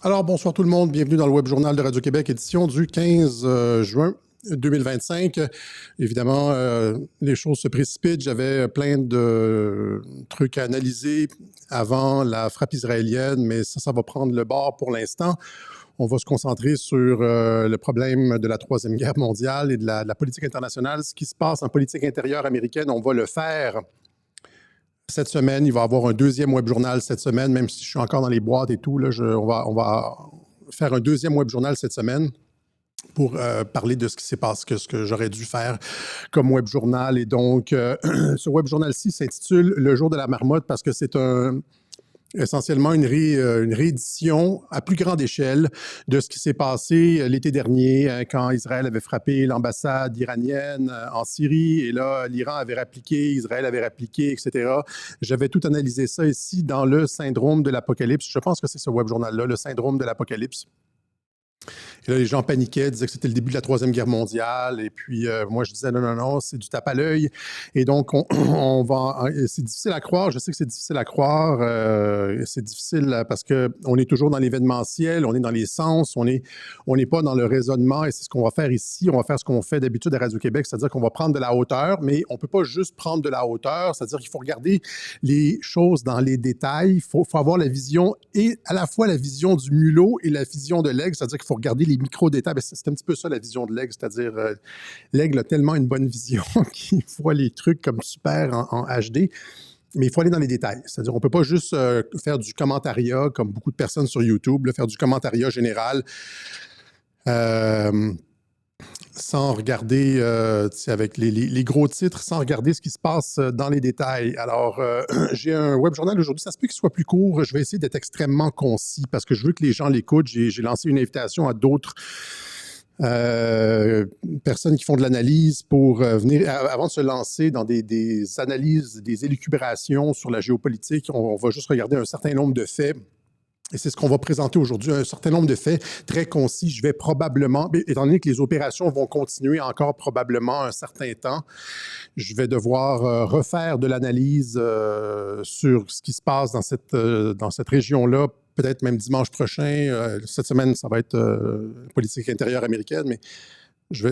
Alors, bonsoir tout le monde. Bienvenue dans le Web Journal de Radio-Québec, édition du 15 juin 2025. Évidemment, les choses se précipitent. J'avais plein de trucs à analyser avant la frappe israélienne, mais ça va prendre le bord pour l'instant. On va se concentrer sur le problème de la Troisième Guerre mondiale et de la politique internationale. Ce qui se passe en politique intérieure américaine, on va le faire cette semaine. Il va y avoir un deuxième web journal cette semaine, même si je suis encore dans les boîtes et tout. Là, on va faire un deuxième web journal cette semaine pour parler de ce qui s'est passé, ce que j'aurais dû faire comme web journal. Et donc, ce web journal-ci s'intitule Le jour de la marmotte parce que c'est essentiellement une réédition à plus grande échelle de ce qui s'est passé l'été dernier quand Israël avait frappé l'ambassade iranienne en Syrie et là, l'Iran avait répliqué, Israël avait répliqué, etc. J'avais tout analysé ça ici dans le syndrome de l'apocalypse. Je pense que c'est ce web journal-là, le syndrome de l'apocalypse. Et là, les gens paniquaient, disaient que c'était le début de la Troisième Guerre mondiale. Et puis, moi, je disais non, c'est du tape à l'œil. Et donc, on va. C'est difficile à croire. Je sais que c'est difficile à croire. C'est difficile parce qu'on est toujours dans l'événementiel, on est dans les sens, on n'est pas dans le raisonnement. Et c'est ce qu'on va faire ici. On va faire ce qu'on fait d'habitude à Radio-Québec, c'est-à-dire qu'on va prendre de la hauteur, mais on ne peut pas juste prendre de la hauteur. C'est-à-dire qu'il faut regarder les choses dans les détails. Il faut avoir la vision et à la fois la vision du mulot et la vision de l'aigle. C'est-à-dire qu'il faut regarder les micro-détails. C'est un petit peu ça, la vision de l'aigle, c'est-à-dire l'aigle a tellement une bonne vision qu'il voit les trucs comme super en HD, mais il faut aller dans les détails. C'est-à-dire on ne peut pas juste faire du commentariat, comme beaucoup de personnes sur YouTube, faire du commentariat général sans regarder, avec les gros titres, sans regarder ce qui se passe dans les détails. Alors, j'ai un web journal aujourd'hui, ça se peut qu'il soit plus court, je vais essayer d'être extrêmement concis parce que je veux que les gens l'écoutent. J'ai lancé une invitation à d'autres personnes qui font de l'analyse pour venir, avant de se lancer dans des analyses, des élucubrations sur la géopolitique, on va juste regarder un certain nombre de faits. Et c'est ce qu'on va présenter aujourd'hui, un certain nombre de faits très concis. Je vais probablement, étant donné que les opérations vont continuer encore probablement un certain temps, je vais devoir refaire de l'analyse sur ce qui se passe dans cette région-là, peut-être même dimanche prochain. Cette semaine, ça va être politique intérieure américaine, mais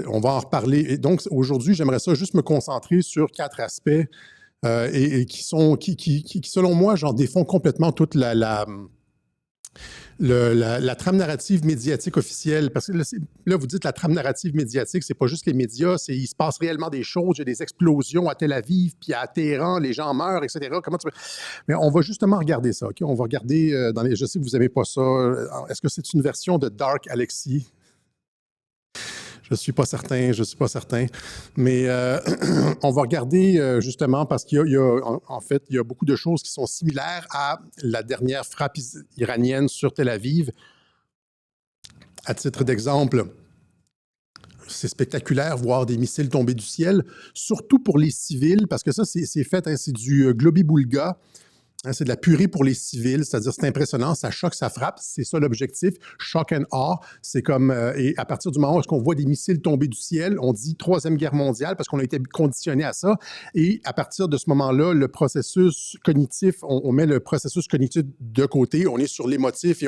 on va en reparler. Et donc, aujourd'hui, j'aimerais ça juste me concentrer sur 4 aspects et qui, selon moi, défont complètement toute la trame narrative médiatique officielle, parce que là, vous dites la trame narrative médiatique, c'est pas juste les médias, il se passe réellement des choses, il y a des explosions à Tel Aviv, puis à Téhéran, les gens meurent, etc. Mais on va justement regarder ça, OK? On va regarder, je sais que vous n'aimez pas ça, est-ce que c'est une version de Dark Alexis? Je ne suis pas certain. Mais on va regarder justement parce qu'il y a beaucoup de choses qui sont similaires à la dernière frappe iranienne sur Tel Aviv. À titre d'exemple, c'est spectaculaire voir des missiles tomber du ciel, surtout pour les civils, parce que ça, c'est fait, c'est du globi-boulga. C'est de la purée pour les civils, c'est-à-dire c'est impressionnant, ça choque, ça frappe, c'est ça l'objectif, shock and awe. C'est comme, et à partir du moment où on voit des missiles tomber du ciel, on dit Troisième Guerre mondiale parce qu'on a été conditionné à ça. Et à partir de ce moment-là, le processus cognitif, on met le processus cognitif de côté, on est sur l'émotif et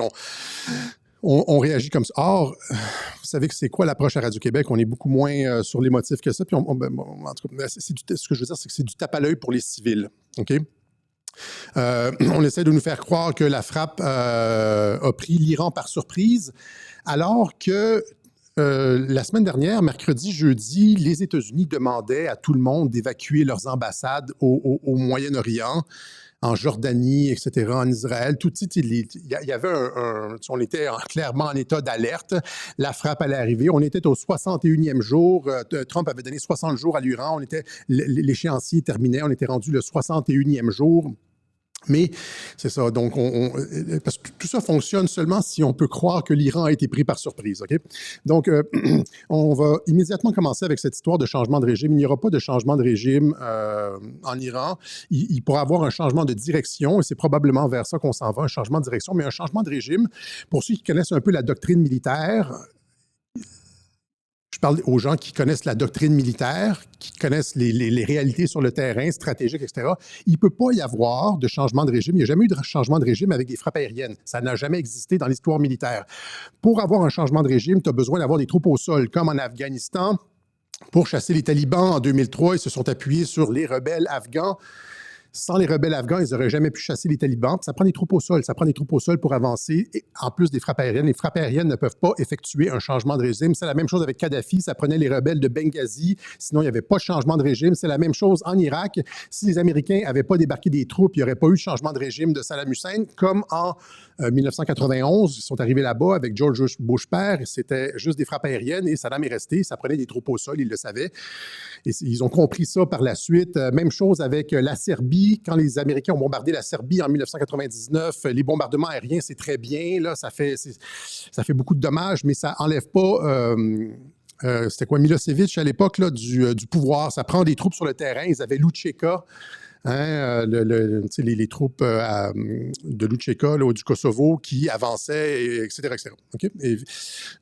on réagit comme ça. Or, vous savez que c'est quoi l'approche à Radio-Québec? On est beaucoup moins sur l'émotif que ça. Puis en tout cas, ce que je veux dire, c'est que c'est du tape à l'œil pour les civils. OK? On essaie de nous faire croire que la frappe a pris l'Iran par surprise, alors que la semaine dernière, mercredi, jeudi, les États-Unis demandaient à tout le monde d'évacuer leurs ambassades au Moyen-Orient, en Jordanie, etc., en Israël. Tout de suite, il y avait on était clairement en état d'alerte. La frappe allait arriver. On était au 61e jour. Trump avait donné 60 jours à l'Iran. L'échéancier terminait. On était rendu le 61e jour. Mais c'est ça, donc parce que tout ça fonctionne seulement si on peut croire que l'Iran a été pris par surprise, OK? Donc, on va immédiatement commencer avec cette histoire de changement de régime. Il n'y aura pas de changement de régime en Iran. Il pourra y avoir un changement de direction, et c'est probablement vers ça qu'on s'en va, un changement de direction, mais un changement de régime. Pour ceux qui connaissent un peu la doctrine militaire, parle aux gens qui connaissent la doctrine militaire, qui connaissent les réalités sur le terrain, stratégiques, etc. Il ne peut pas y avoir de changement de régime. Il n'y a jamais eu de changement de régime avec des frappes aériennes. Ça n'a jamais existé dans l'histoire militaire. Pour avoir un changement de régime, tu as besoin d'avoir des troupes au sol, comme en Afghanistan. Pour chasser les talibans en 2003, ils se sont appuyés sur les rebelles afghans. Sans les rebelles afghans, ils n'auraient jamais pu chasser les talibans. Ça prend des troupes au sol. Ça prend des troupes au sol pour avancer. Et en plus des frappes aériennes, les frappes aériennes ne peuvent pas effectuer un changement de régime. C'est la même chose avec Kadhafi. Ça prenait les rebelles de Benghazi. Sinon, il n'y avait pas de changement de régime. C'est la même chose en Irak. Si les Américains n'avaient pas débarqué des troupes, il n'y aurait pas eu de changement de régime de Saddam Hussein. Comme en 1991, ils sont arrivés là-bas avec George Bush père. C'était juste des frappes aériennes et Saddam est resté. Ça prenait des troupes au sol. Ils le savaient. Et ils ont compris ça par la suite. Même chose avec la Serbie. Quand les Américains ont bombardé la Serbie en 1999, les bombardements aériens, c'est très bien. Là, ça fait beaucoup de dommages, mais ça n'enlève pas... c'était quoi, Milosevic à l'époque là, du pouvoir. Ça prend des troupes sur le terrain. Ils avaient Lučeka. Hein, les troupes de Lučeka, du Kosovo, qui avançaient, etc. etc. Okay?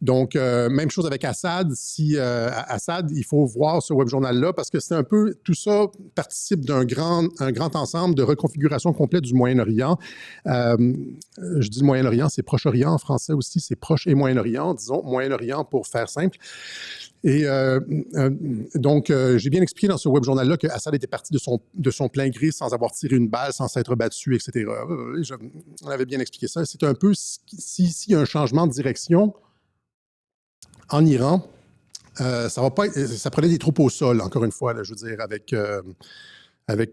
Donc, même chose avec Assad. Assad, il faut voir ce web journal-là parce que c'est un peu, tout ça participe d'un grand ensemble de reconfiguration complète du Moyen-Orient. Je dis Moyen-Orient, c'est Proche-Orient en français aussi, c'est Proche et Moyen-Orient, disons Moyen-Orient pour faire simple. Et donc, j'ai bien expliqué dans ce web journal-là que Assad était parti de son plein gré sans avoir tiré une balle, sans s'être battu, etc. On avait bien expliqué ça. C'est un peu s'il y a un changement de direction en Iran, ça prenait des troupes au sol, encore une fois, là, je veux dire, avec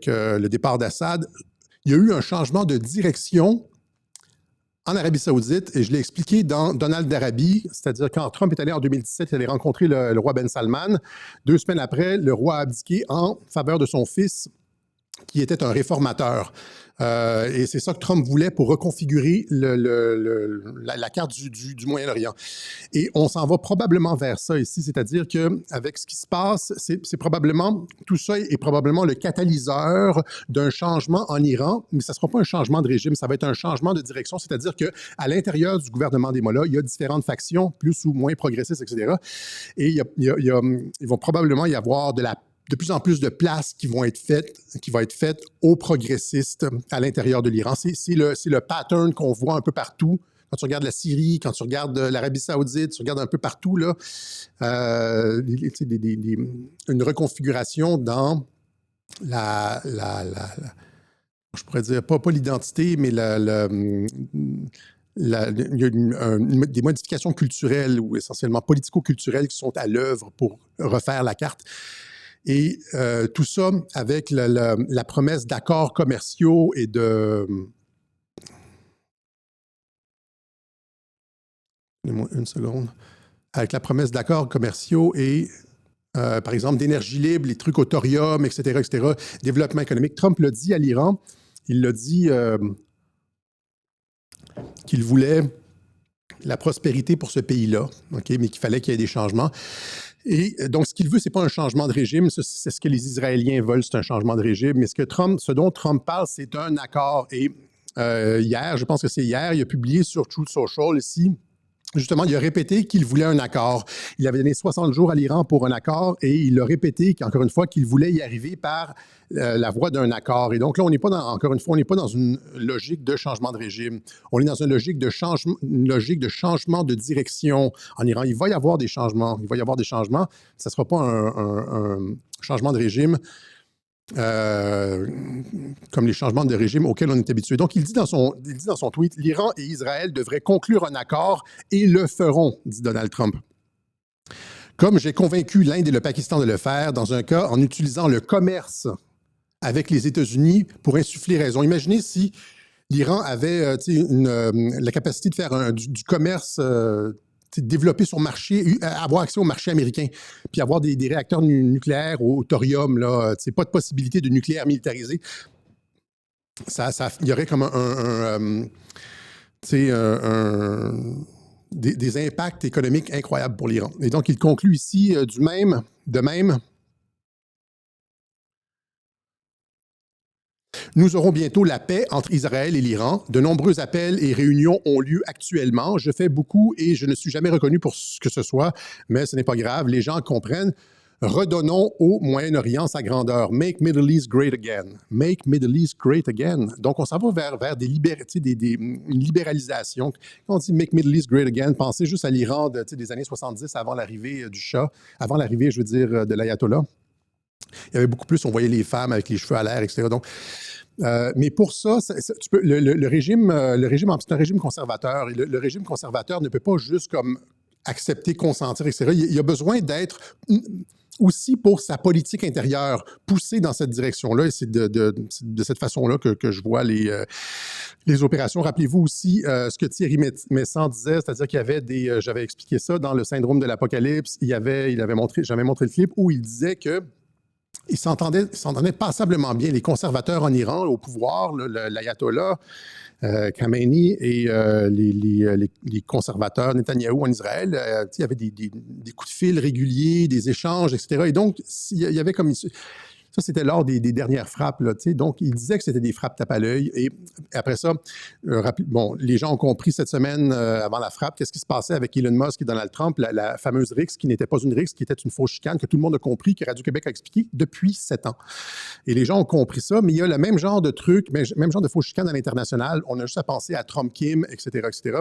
le départ d'Assad. Il y a eu un changement de direction en Arabie Saoudite, et je l'ai expliqué dans Donald d'Arabie, c'est-à-dire quand Trump est allé en 2017, il allait rencontrer le roi Ben Salman. 2 semaines après, le roi a abdiqué en faveur de son fils, qui était un réformateur. Et c'est ça que Trump voulait pour reconfigurer la carte du Moyen-Orient. Et on s'en va probablement vers ça ici, c'est-à-dire qu'avec ce qui se passe, c'est probablement, tout ça est probablement le catalyseur d'un changement en Iran, mais ça ne sera pas un changement de régime, ça va être un changement de direction, c'est-à-dire qu'à l'intérieur du gouvernement des Mollahs, il y a différentes factions, plus ou moins progressistes, etc. Et il va probablement y avoir de plus en plus de places qui va être faite aux progressistes à l'intérieur de l'Iran. C'est le pattern qu'on voit un peu partout. Quand tu regardes la Syrie, quand tu regardes l'Arabie Saoudite, tu regardes un peu partout, là, une reconfiguration dans je pourrais dire, pas l'identité, mais il y a des modifications culturelles ou essentiellement politico-culturelles qui sont à l'œuvre pour refaire la carte. Et tout ça avec la promesse d'accords commerciaux et de... Donnez-moi une seconde. Avec la promesse d'accords commerciaux et, par exemple, d'énergie libre, les trucs au thorium, etc., etc., développement économique. Trump l'a dit à l'Iran. Il l'a dit qu'il voulait la prospérité pour ce pays-là, okay, mais qu'il fallait qu'il y ait des changements. Et donc, ce qu'il veut, ce n'est pas un changement de régime. C'est ce que les Israéliens veulent, c'est un changement de régime. Mais ce dont Trump parle, c'est un accord. Et hier, je pense que c'est hier, il a publié sur Truth Social ici, justement, il a répété qu'il voulait un accord. Il avait donné 60 jours à l'Iran pour un accord et il a répété encore une fois qu'il voulait y arriver par la voie d'un accord. Et donc là, on n'est pas encore une fois, on n'est pas dans une logique de changement de régime. On est dans une logique de changement de direction en Iran. Il va y avoir des changements. Ça ne sera pas un changement de régime comme les changements de régime auxquels on est habitué. Donc, il dit dans son tweet, l'Iran et Israël devraient conclure un accord et le feront, dit Donald Trump. Comme j'ai convaincu l'Inde et le Pakistan de le faire, dans un cas en utilisant le commerce avec les États-Unis pour insuffler raison. Imaginez si l'Iran avait la capacité de faire du commerce développer son marché, avoir accès au marché américain, puis avoir des réacteurs nucléaires au thorium, là, pas de possibilité de nucléaire militarisé. Il y aurait comme des impacts économiques incroyables pour l'Iran. Et donc, il conclut ici de même, Nous aurons bientôt la paix entre Israël et l'Iran. De nombreux appels et réunions ont lieu actuellement. Je fais beaucoup et je ne suis jamais reconnu pour ce que ce soit, mais ce n'est pas grave. Les gens comprennent. Redonnons au Moyen-Orient sa grandeur. Make Middle East great again. Make Middle East great again. Donc, on s'en va vers une libéralisation. Quand on dit Make Middle East great again, pensez juste à l'Iran des années 70 avant l'arrivée du Shah, avant l'arrivée, je veux dire, de l'Ayatollah. Il y avait beaucoup plus, on voyait les femmes avec les cheveux à l'air, etc. Donc, mais pour ça, le régime, c'est un régime conservateur. Et le régime conservateur ne peut pas juste comme accepter, consentir, etc. Il y a besoin d'être aussi pour sa politique intérieure, poussée dans cette direction-là. Et c'est de cette façon-là que je vois les opérations. Rappelez-vous aussi ce que Thierry Messant disait, c'est-à-dire qu'il y avait j'avais expliqué ça dans le syndrome de l'Apocalypse, j'avais montré le clip où il disait que ils s'entendaient passablement bien, les conservateurs en Iran, au pouvoir, l'ayatollah, Khamenei et les conservateurs, Netanyahou en Israël. Il y avait des coups de fil réguliers, des échanges, etc. Et donc, il y avait comme... Ça, c'était lors des dernières frappes. Là, donc, il disait que c'était des frappes tape à l'œil. Et après ça, les gens ont compris cette semaine, avant la frappe, qu'est-ce qui se passait avec Elon Musk et Donald Trump, la fameuse RICS, qui n'était pas une RICS, qui était une fausse chicane, que tout le monde a compris, que Radio-Québec a expliqué depuis 7 ans. Et les gens ont compris ça, mais il y a le même genre de truc, même genre de fausse chicane à l'international. On a juste à penser à Trump Kim, etc., etc.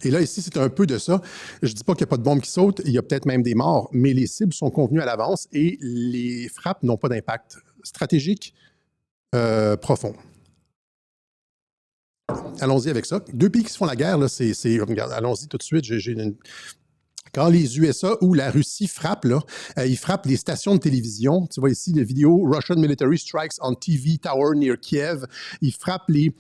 Et là, ici, c'est un peu de ça. Je ne dis pas qu'il n'y a pas de bombes qui sautent, il y a peut-être même des morts, mais les cibles sont convenues à l'avance et les frappes n'ont pas d'impact stratégique profond. Allons-y avec ça. 2 pays qui se font la guerre, là, regarde, allons-y tout de suite. Quand les USA ou la Russie frappent, là, ils frappent les stations de télévision. Tu vois ici la vidéo Russian military strikes on TV tower near Kiev. Ils frappent les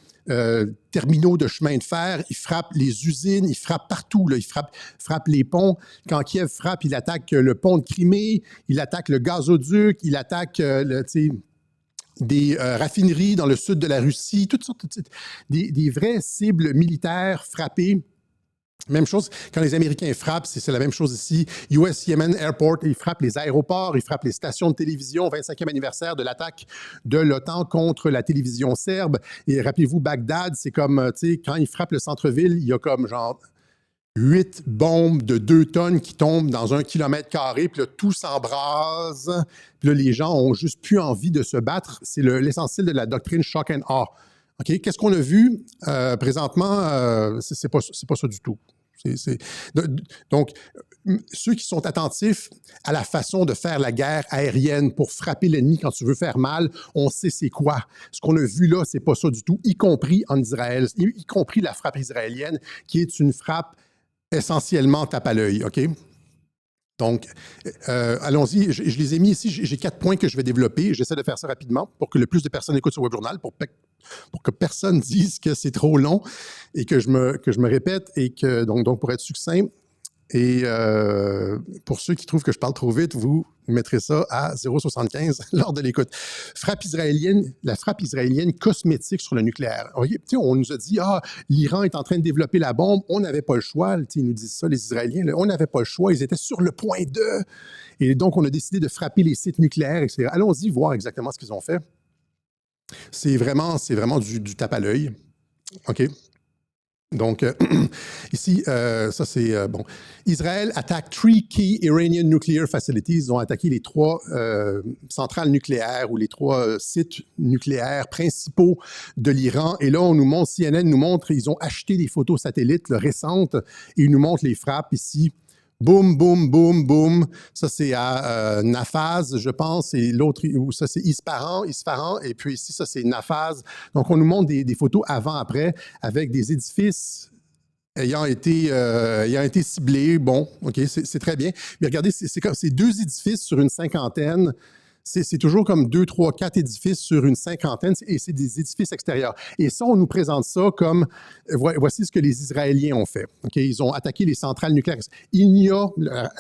terminaux de chemin de fer, ils frappent les usines, ils frappent partout. Là. Ils frappent les ponts. Quand Kiev frappe, il attaque le pont de Crimée, il attaque le gazoduc, il attaque des raffineries dans le sud de la Russie, toutes sortes des vraies cibles militaires frappées. Même chose, quand les Américains frappent, c'est la même chose ici. US Yemen Airport, ils frappent les aéroports, ils frappent les stations de télévision, 25e anniversaire de l'attaque de l'OTAN contre la télévision serbe. Et rappelez-vous, Bagdad, c'est comme, tu sais, quand ils frappent le centre-ville, il y a comme genre 8 bombes de 2 tonnes qui tombent dans 1 kilomètre carré, puis là, tout s'embrase. Puis là, les gens ont juste plus envie de se battre. C'est l'essentiel de la doctrine shock and awe. OK? Qu'est-ce qu'on a vu présentement? C'est pas ça du tout. Donc, ceux qui sont attentifs à la façon de faire la guerre aérienne pour frapper l'ennemi quand tu veux faire mal, on sait c'est quoi. Ce qu'on a vu là, c'est pas ça du tout, y compris en Israël, y compris la frappe israélienne, qui est une frappe essentiellement tape à l'œil. OK? Donc, allons-y. Je les ai mis ici. J'ai 4 points que je vais développer. J'essaie de faire ça rapidement pour que le plus de personnes écoutent ce webjournal, pour que personne dise que c'est trop long et que je me répète et que, donc pour être succinct. Et pour ceux qui trouvent que je parle trop vite, vous mettrez ça à 0,75 lors de l'écoute. La frappe israélienne cosmétique sur le nucléaire. On nous a dit, l'Iran est en train de développer la bombe, on n'avait pas le choix. Ils nous disent ça, les Israéliens, on n'avait pas le choix, ils étaient sur le point de. Et donc, on a décidé de frapper les sites nucléaires, etc. Allons-y voir exactement ce qu'ils ont fait. C'est vraiment du tape à l'œil. OK? Donc, ici, ça c'est bon. Israël attaque 3 key Iranian nuclear facilities. Ils ont attaqué les 3 centrales nucléaires ou les 3 sites nucléaires principaux de l'Iran. Et là, CNN nous montre, ils ont acheté des photos satellites récentes et ils nous montrent les frappes ici. Boum, boum, boum, boum. Ça, c'est à Nafaz, je pense. Et l'autre, ça, c'est Isfahan. Et puis ici, ça, c'est Nafaz. Donc, on nous montre des photos avant-après avec des édifices ayant été ciblés. Bon, OK, c'est très bien. Mais regardez, c'est 2 édifices sur une cinquantaine. C'est toujours comme 2, 3, 4 édifices sur une cinquantaine et c'est des édifices extérieurs. Et ça, on nous présente ça comme, voici ce que les Israéliens ont fait. Okay? Ils ont attaqué les centrales nucléaires.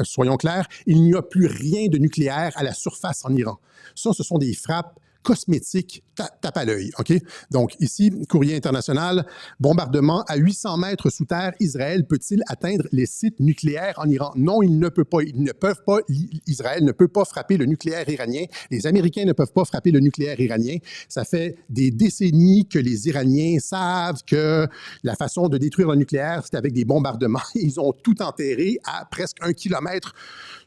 Soyons clairs, il n'y a plus rien de nucléaire à la surface en Iran. Ça, ce sont des frappes cosmétique, tape à l'œil. OK? Donc, ici, courrier international, bombardement à 800 mètres sous terre, Israël peut-il atteindre les sites nucléaires en Iran? Non, il ne peut pas. Ils ne peuvent pas. Israël ne peut pas frapper le nucléaire iranien. Les Américains ne peuvent pas frapper le nucléaire iranien. Ça fait des décennies que les Iraniens savent que la façon de détruire le nucléaire, c'est avec des bombardements. Ils ont tout enterré à presque 1 kilomètre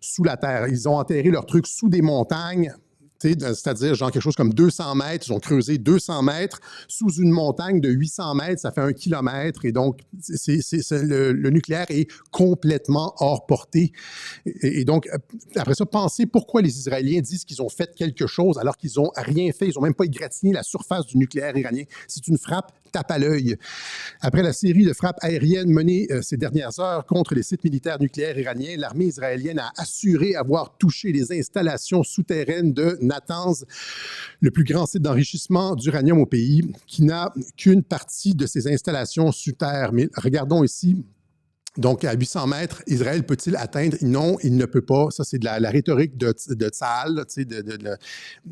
sous la terre. Ils ont enterré leurs trucs sous des montagnes. C'est-à-dire, genre quelque chose comme 200 mètres, ils ont creusé 200 mètres sous une montagne de 800 mètres, ça fait 1 kilomètre, et donc le nucléaire est complètement hors portée. Et donc, après ça, pensez pourquoi les Israéliens disent qu'ils ont fait quelque chose alors qu'ils n'ont rien fait, ils n'ont même pas égratigné la surface du nucléaire iranien. C'est une frappe tape à l'œil. Après la série de frappes aériennes menées ces dernières heures contre les sites militaires nucléaires iraniens, l'armée israélienne a assuré avoir touché les installations souterraines de Natanz, le plus grand site d'enrichissement d'uranium au pays, qui n'a qu'une partie de ces installations sous terre. Mais regardons ici. Donc, à 800 mètres, Israël peut-il atteindre? Non, il ne peut pas. Ça, c'est de la rhétorique de Tzahal. Il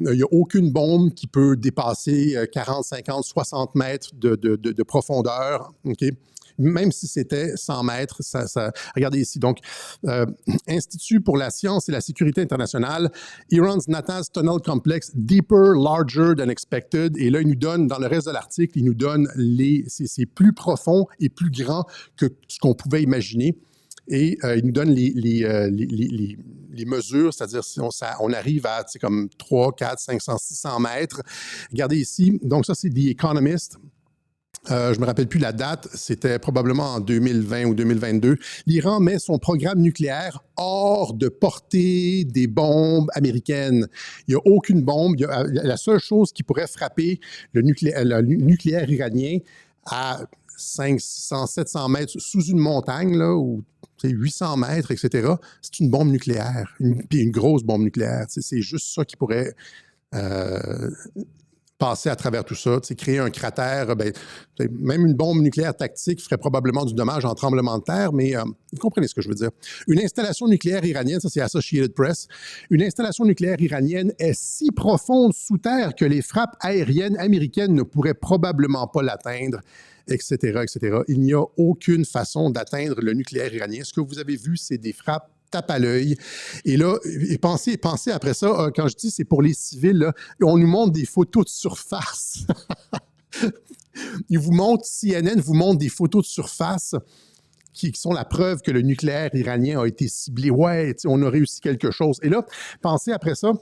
n'y a aucune bombe qui peut dépasser 40, 50, 60 mètres de profondeur. Okay? Même si c'était 100 mètres, regardez ici. Donc, Institut pour la science et la sécurité internationale, Iran's Natanz Tunnel Complex, deeper, larger than expected. Et là, il nous donne, dans le reste de l'article, il nous donne c'est plus profond et plus grand que ce qu'on pouvait imaginer. Et il nous donne les mesures, c'est-à-dire si on arrive à comme 3, 4, 500, 600 mètres. Regardez ici. Donc, ça, c'est The Economist. Je ne me rappelle plus la date, c'était probablement en 2020 ou 2022. L'Iran met son programme nucléaire hors de portée des bombes américaines. Il n'y a aucune bombe. La seule chose qui pourrait frapper le nucléaire iranien à 500, 700 mètres sous une montagne, là, ou 800 mètres, etc., c'est une bombe nucléaire, puis une grosse bombe nucléaire. C'est juste ça qui pourrait passer à travers tout ça, créer un cratère. Même une bombe nucléaire tactique ferait probablement du dommage en tremblement de terre, mais vous comprenez ce que je veux dire. Une installation nucléaire iranienne, ça c'est Associated Press, une installation nucléaire iranienne est si profonde sous terre que les frappes aériennes américaines ne pourraient probablement pas l'atteindre, etc., etc. Il n'y a aucune façon d'atteindre le nucléaire iranien. Ce que vous avez vu, c'est des frappes tape à l'œil. Et là, pensez après ça, quand je dis c'est pour les civils, là, on nous montre des photos de surface. CNN vous montre des photos de surface qui sont la preuve que le nucléaire iranien a été ciblé. Ouais, on a réussi quelque chose. Et là, pensez après ça.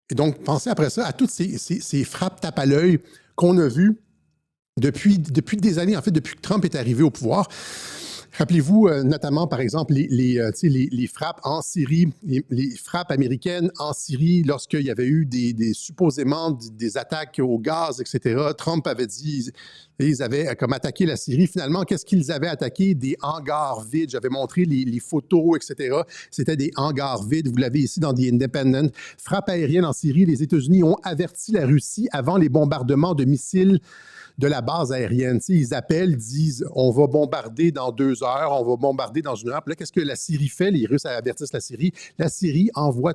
Et donc, pensez après ça à toutes ces frappes tape à l'œil qu'on a vues depuis des années, en fait, depuis que Trump est arrivé au pouvoir. Rappelez-vous notamment, par exemple, les frappes en Syrie, les frappes américaines en Syrie, lorsqu'il y avait eu supposément des attaques au gaz, etc. Trump avait dit, ils avaient comme attaqué la Syrie. Finalement, qu'est-ce qu'ils avaient attaqué? Des hangars vides. J'avais montré les photos, etc. C'était des hangars vides. Vous l'avez ici dans The Independent. Frappe aérienne en Syrie. Les États-Unis ont averti la Russie avant les bombardements de missiles de la base aérienne. Ils appellent, disent « on va bombarder dans 2 heures, on va bombarder dans 1 heure ». Puis là, qu'est-ce que la Syrie fait? Les Russes avertissent la Syrie. La Syrie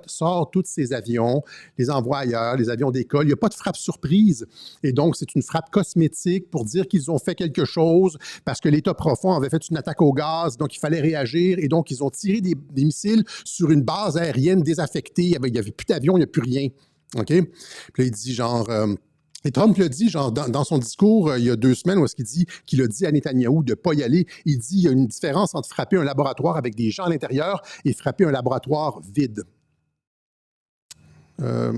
sort tous ses avions, les envoie ailleurs, les avions d'école. Il n'y a pas de frappe surprise. Et donc, c'est une frappe cosmétique pour dire qu'ils ont fait quelque chose parce que l'État profond avait fait une attaque au gaz, donc il fallait réagir. Et donc, ils ont tiré des missiles sur une base aérienne désaffectée. Il n'y avait plus d'avion, il n'y a plus rien. OK? Puis là, il dit genre... Et Trump l'a dit, genre, dans son discours, il y a 2 semaines, où est-ce qu'il a dit à Netanyahou de ne pas y aller. Il dit qu'il y a une différence entre frapper un laboratoire avec des gens à l'intérieur et frapper un laboratoire vide. Je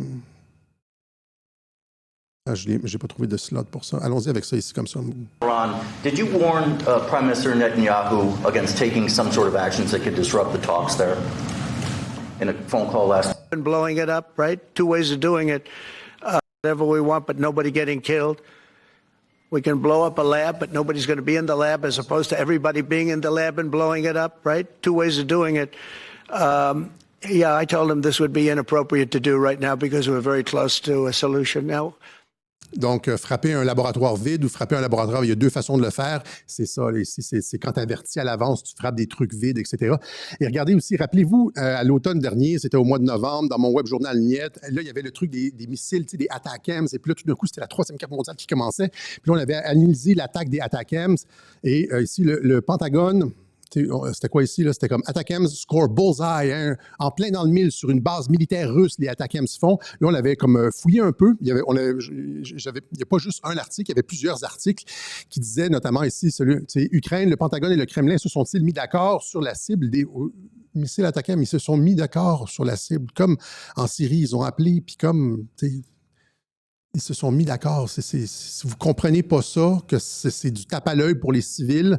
n'ai pas trouvé de slot pour ça. Allons-y avec ça ici, comme ça. Ron, did you warn Prime Minister Netanyahu against taking some sort of actions that could disrupt the talks there in a phone call last week? And blowing it up, right? 2 ways of doing it. Whatever we want, but nobody getting killed. We can blow up a lab, but nobody's going to be in the lab, as opposed to everybody being in the lab and blowing it up, right? 2 ways of doing it. I told him this would be inappropriate to do right now because we're very close to a solution now. Donc, frapper un laboratoire vide ou frapper un laboratoire, il y a deux façons de le faire. C'est ça, c'est quand tu avertis à l'avance, tu frappes des trucs vides, etc. Et regardez aussi, rappelez-vous, à l'automne dernier, c'était au mois de novembre, dans mon web journal Niet, là, il y avait le truc des missiles, des ATACMS, et puis là, tout d'un coup, c'était la troisième guerre mondiale qui commençait. Puis là, on avait analysé l'attaque des ATACMS, et ici, le Pentagone... C'était quoi ici? C'était comme ATACMS score bullseye, hein, en plein dans le mille sur une base militaire russe, les ATACMS font. Là, on avait comme fouillé un peu. Il n'y a pas juste un article, il y avait plusieurs articles qui disaient, notamment ici, Ukraine, le Pentagone et le Kremlin se sont-ils mis d'accord sur la cible des missiles ATACMS? Ils se sont mis d'accord sur la cible. Comme en Syrie, ils ont appelé, puis comme... Ils se sont mis d'accord. Si vous ne comprenez pas ça, que c'est du tape à l'œil pour les civils...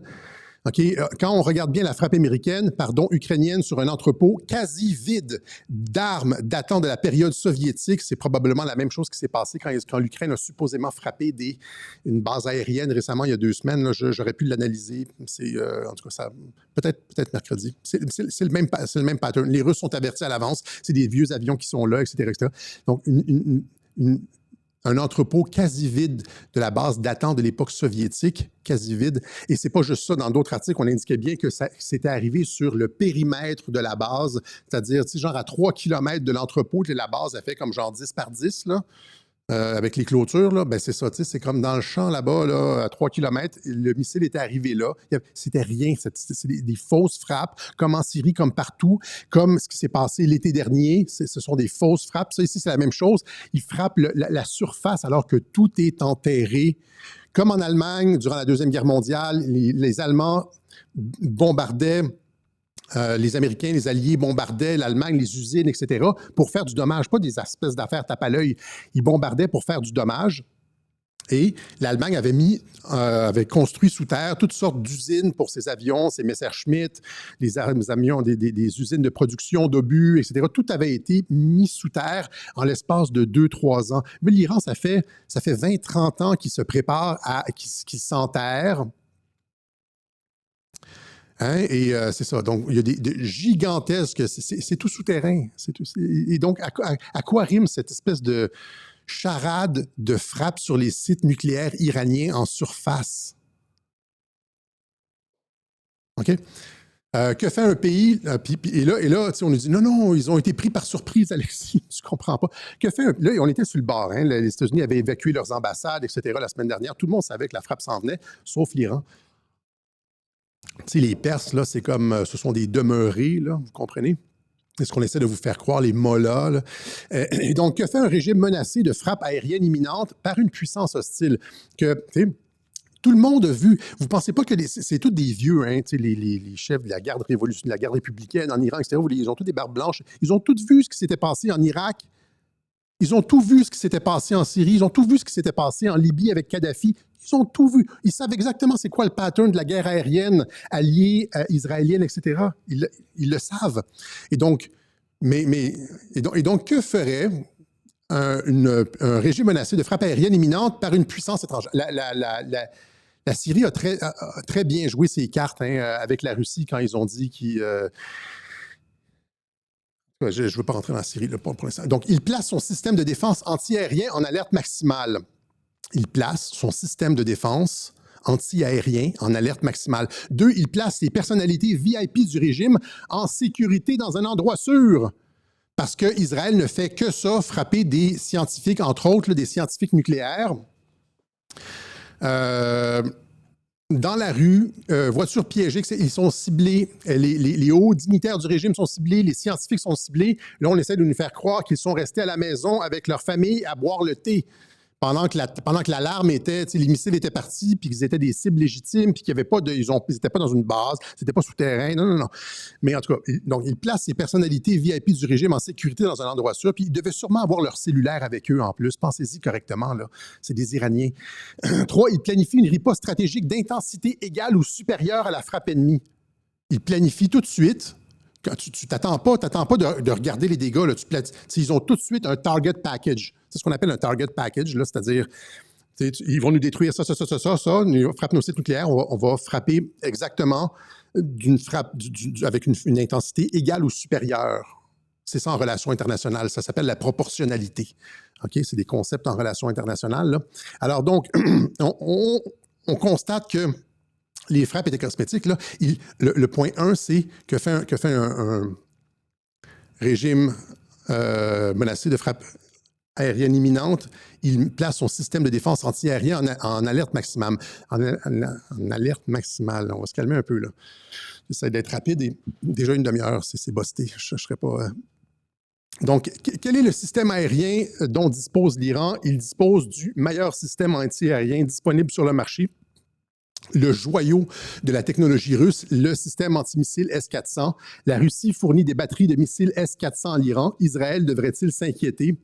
OK, quand on regarde bien la frappe ukrainienne sur un entrepôt quasi vide d'armes datant de la période soviétique, c'est probablement la même chose qui s'est passée quand l'Ukraine a supposément frappé une base aérienne récemment, il y a 2 semaines. Là, j'aurais pu l'analyser. En tout cas, ça peut-être mercredi. C'est le même pattern. Les Russes sont avertis à l'avance. C'est des vieux avions qui sont là, etc. etc. Donc, un entrepôt quasi vide de la base datant de l'époque soviétique, quasi vide. Et c'est pas juste ça. Dans d'autres articles, on indiquait bien que c'était arrivé sur le périmètre de la base, c'est-à-dire, genre à 3 km de l'entrepôt, la base a fait comme genre 10 par 10, là. Avec les clôtures, là, ben c'est ça, c'est comme dans le champ là-bas, là, à 3 km, le missile était arrivé là. C'était rien, c'est des fausses frappes, comme en Syrie, comme partout, comme ce qui s'est passé l'été dernier, ce sont des fausses frappes. Ça, ici, c'est la même chose. Ils frappent la surface alors que tout est enterré. Comme en Allemagne, durant la Deuxième Guerre mondiale, les Allemands bombardaient les Américains, les Alliés bombardaient l'Allemagne, les usines, etc., pour faire du dommage, pas des espèces d'affaires tape à l'œil. Ils bombardaient pour faire du dommage. Et l'Allemagne avait construit sous terre toutes sortes d'usines pour ses avions, ses Messerschmitt, les avions, des usines de production d'obus, etc. Tout avait été mis sous terre en l'espace de 2-3 ans. Mais l'Iran, ça fait 20-30 ans qu'il se prépare qu'il s'enterre. Hein? Et c'est ça. Donc, il y a des gigantesques... C'est tout souterrain. Et donc, à quoi rime cette espèce de charade de frappe sur les sites nucléaires iraniens en surface? OK? Que fait un pays? Et là on nous dit, non, ils ont été pris par surprise, Alexis. Tu comprends pas. Là, on était sur le bord. Hein? Les États-Unis avaient évacué leurs ambassades, etc. la semaine dernière. Tout le monde savait que la frappe s'en venait, sauf l'Iran. Tu sais, les Perses, là, c'est comme, ce sont des demeurés, là, vous comprenez? C'est ce qu'on essaie de vous faire croire, les mollahs. Là. Et donc, que fait un régime menacé de frappe aérienne imminente par une puissance hostile? Tout le monde a vu. Vous ne pensez pas que c'est tous des vieux, hein, les chefs de la garde révolutionnaire, de la garde républicaine en Iran, etc. Ils ont tous des barbes blanches. Ils ont tous vu ce qui s'était passé en Irak. Ils ont tout vu ce qui s'était passé en Syrie. Ils ont tout vu ce qui s'était passé en Libye avec Kadhafi. Ils ont tout vu. Ils savent exactement c'est quoi le pattern de la guerre aérienne alliée israélienne, etc. Ils le savent. Et donc, que ferait un régime menacé de frappe aérienne imminente par une puissance étrangère? La Syrie a très bien joué ses cartes avec la Russie quand ils ont dit qu'ils... je ne veux pas rentrer dans la Syrie là, pour l'instant. Donc, il place son système de défense anti-aérien en alerte maximale. Il place son système de défense anti-aérien en alerte maximale. 2, il place les personnalités VIP du régime en sécurité dans un endroit sûr. Parce qu'Israël ne fait que ça, frapper des scientifiques, entre autres, là, des scientifiques nucléaires. Dans la rue, voitures piégées, ils sont ciblés, les hauts dignitaires du régime sont ciblés, les scientifiques sont ciblés. Là, on essaie de nous faire croire qu'ils sont restés à la maison avec leur famille à boire le thé. Pendant que l'alarme était, les missiles étaient partis, puis qu'ils étaient des cibles légitimes, puis qu'ils n'étaient pas dans une base, c'était pas souterrain, non. Mais en tout cas, donc ils placent ces personnalités VIP du régime en sécurité dans un endroit sûr, puis ils devaient sûrement avoir leur cellulaire avec eux en plus. Pensez-y correctement, là. C'est des Iraniens. 3, ils planifient une riposte stratégique d'intensité égale ou supérieure à la frappe ennemie. Ils planifient tout de suite. Tu t'attends pas de regarder les dégâts. Là, ils ont tout de suite un target package. C'est ce qu'on appelle un target package, là, c'est-à-dire ils vont nous détruire ça, nous frappent nos sites nucléaires, on va frapper exactement d'une frappe avec une intensité égale ou supérieure. C'est ça en relations internationales. Ça s'appelle la proportionnalité. OK? C'est des concepts en relations internationales, là. Alors donc, on constate que les frappes étaient cosmétiques. Là, le point 1, c'est que fait un régime menacé de frappe aérienne imminente. Il place son système de défense antiaérien en alerte maximale. En alerte maximale. On va se calmer un peu, là. J'essaie d'être rapide et déjà une demi-heure, c'est busté. Je ne serais pas... Donc, quel est le système aérien dont dispose l'Iran? Il dispose du meilleur système antiaérien disponible sur le marché. Le joyau de la technologie russe, le système antimissile S-400. La Russie fournit des batteries de missiles S-400 à l'Iran. Israël devrait-il s'inquiéter?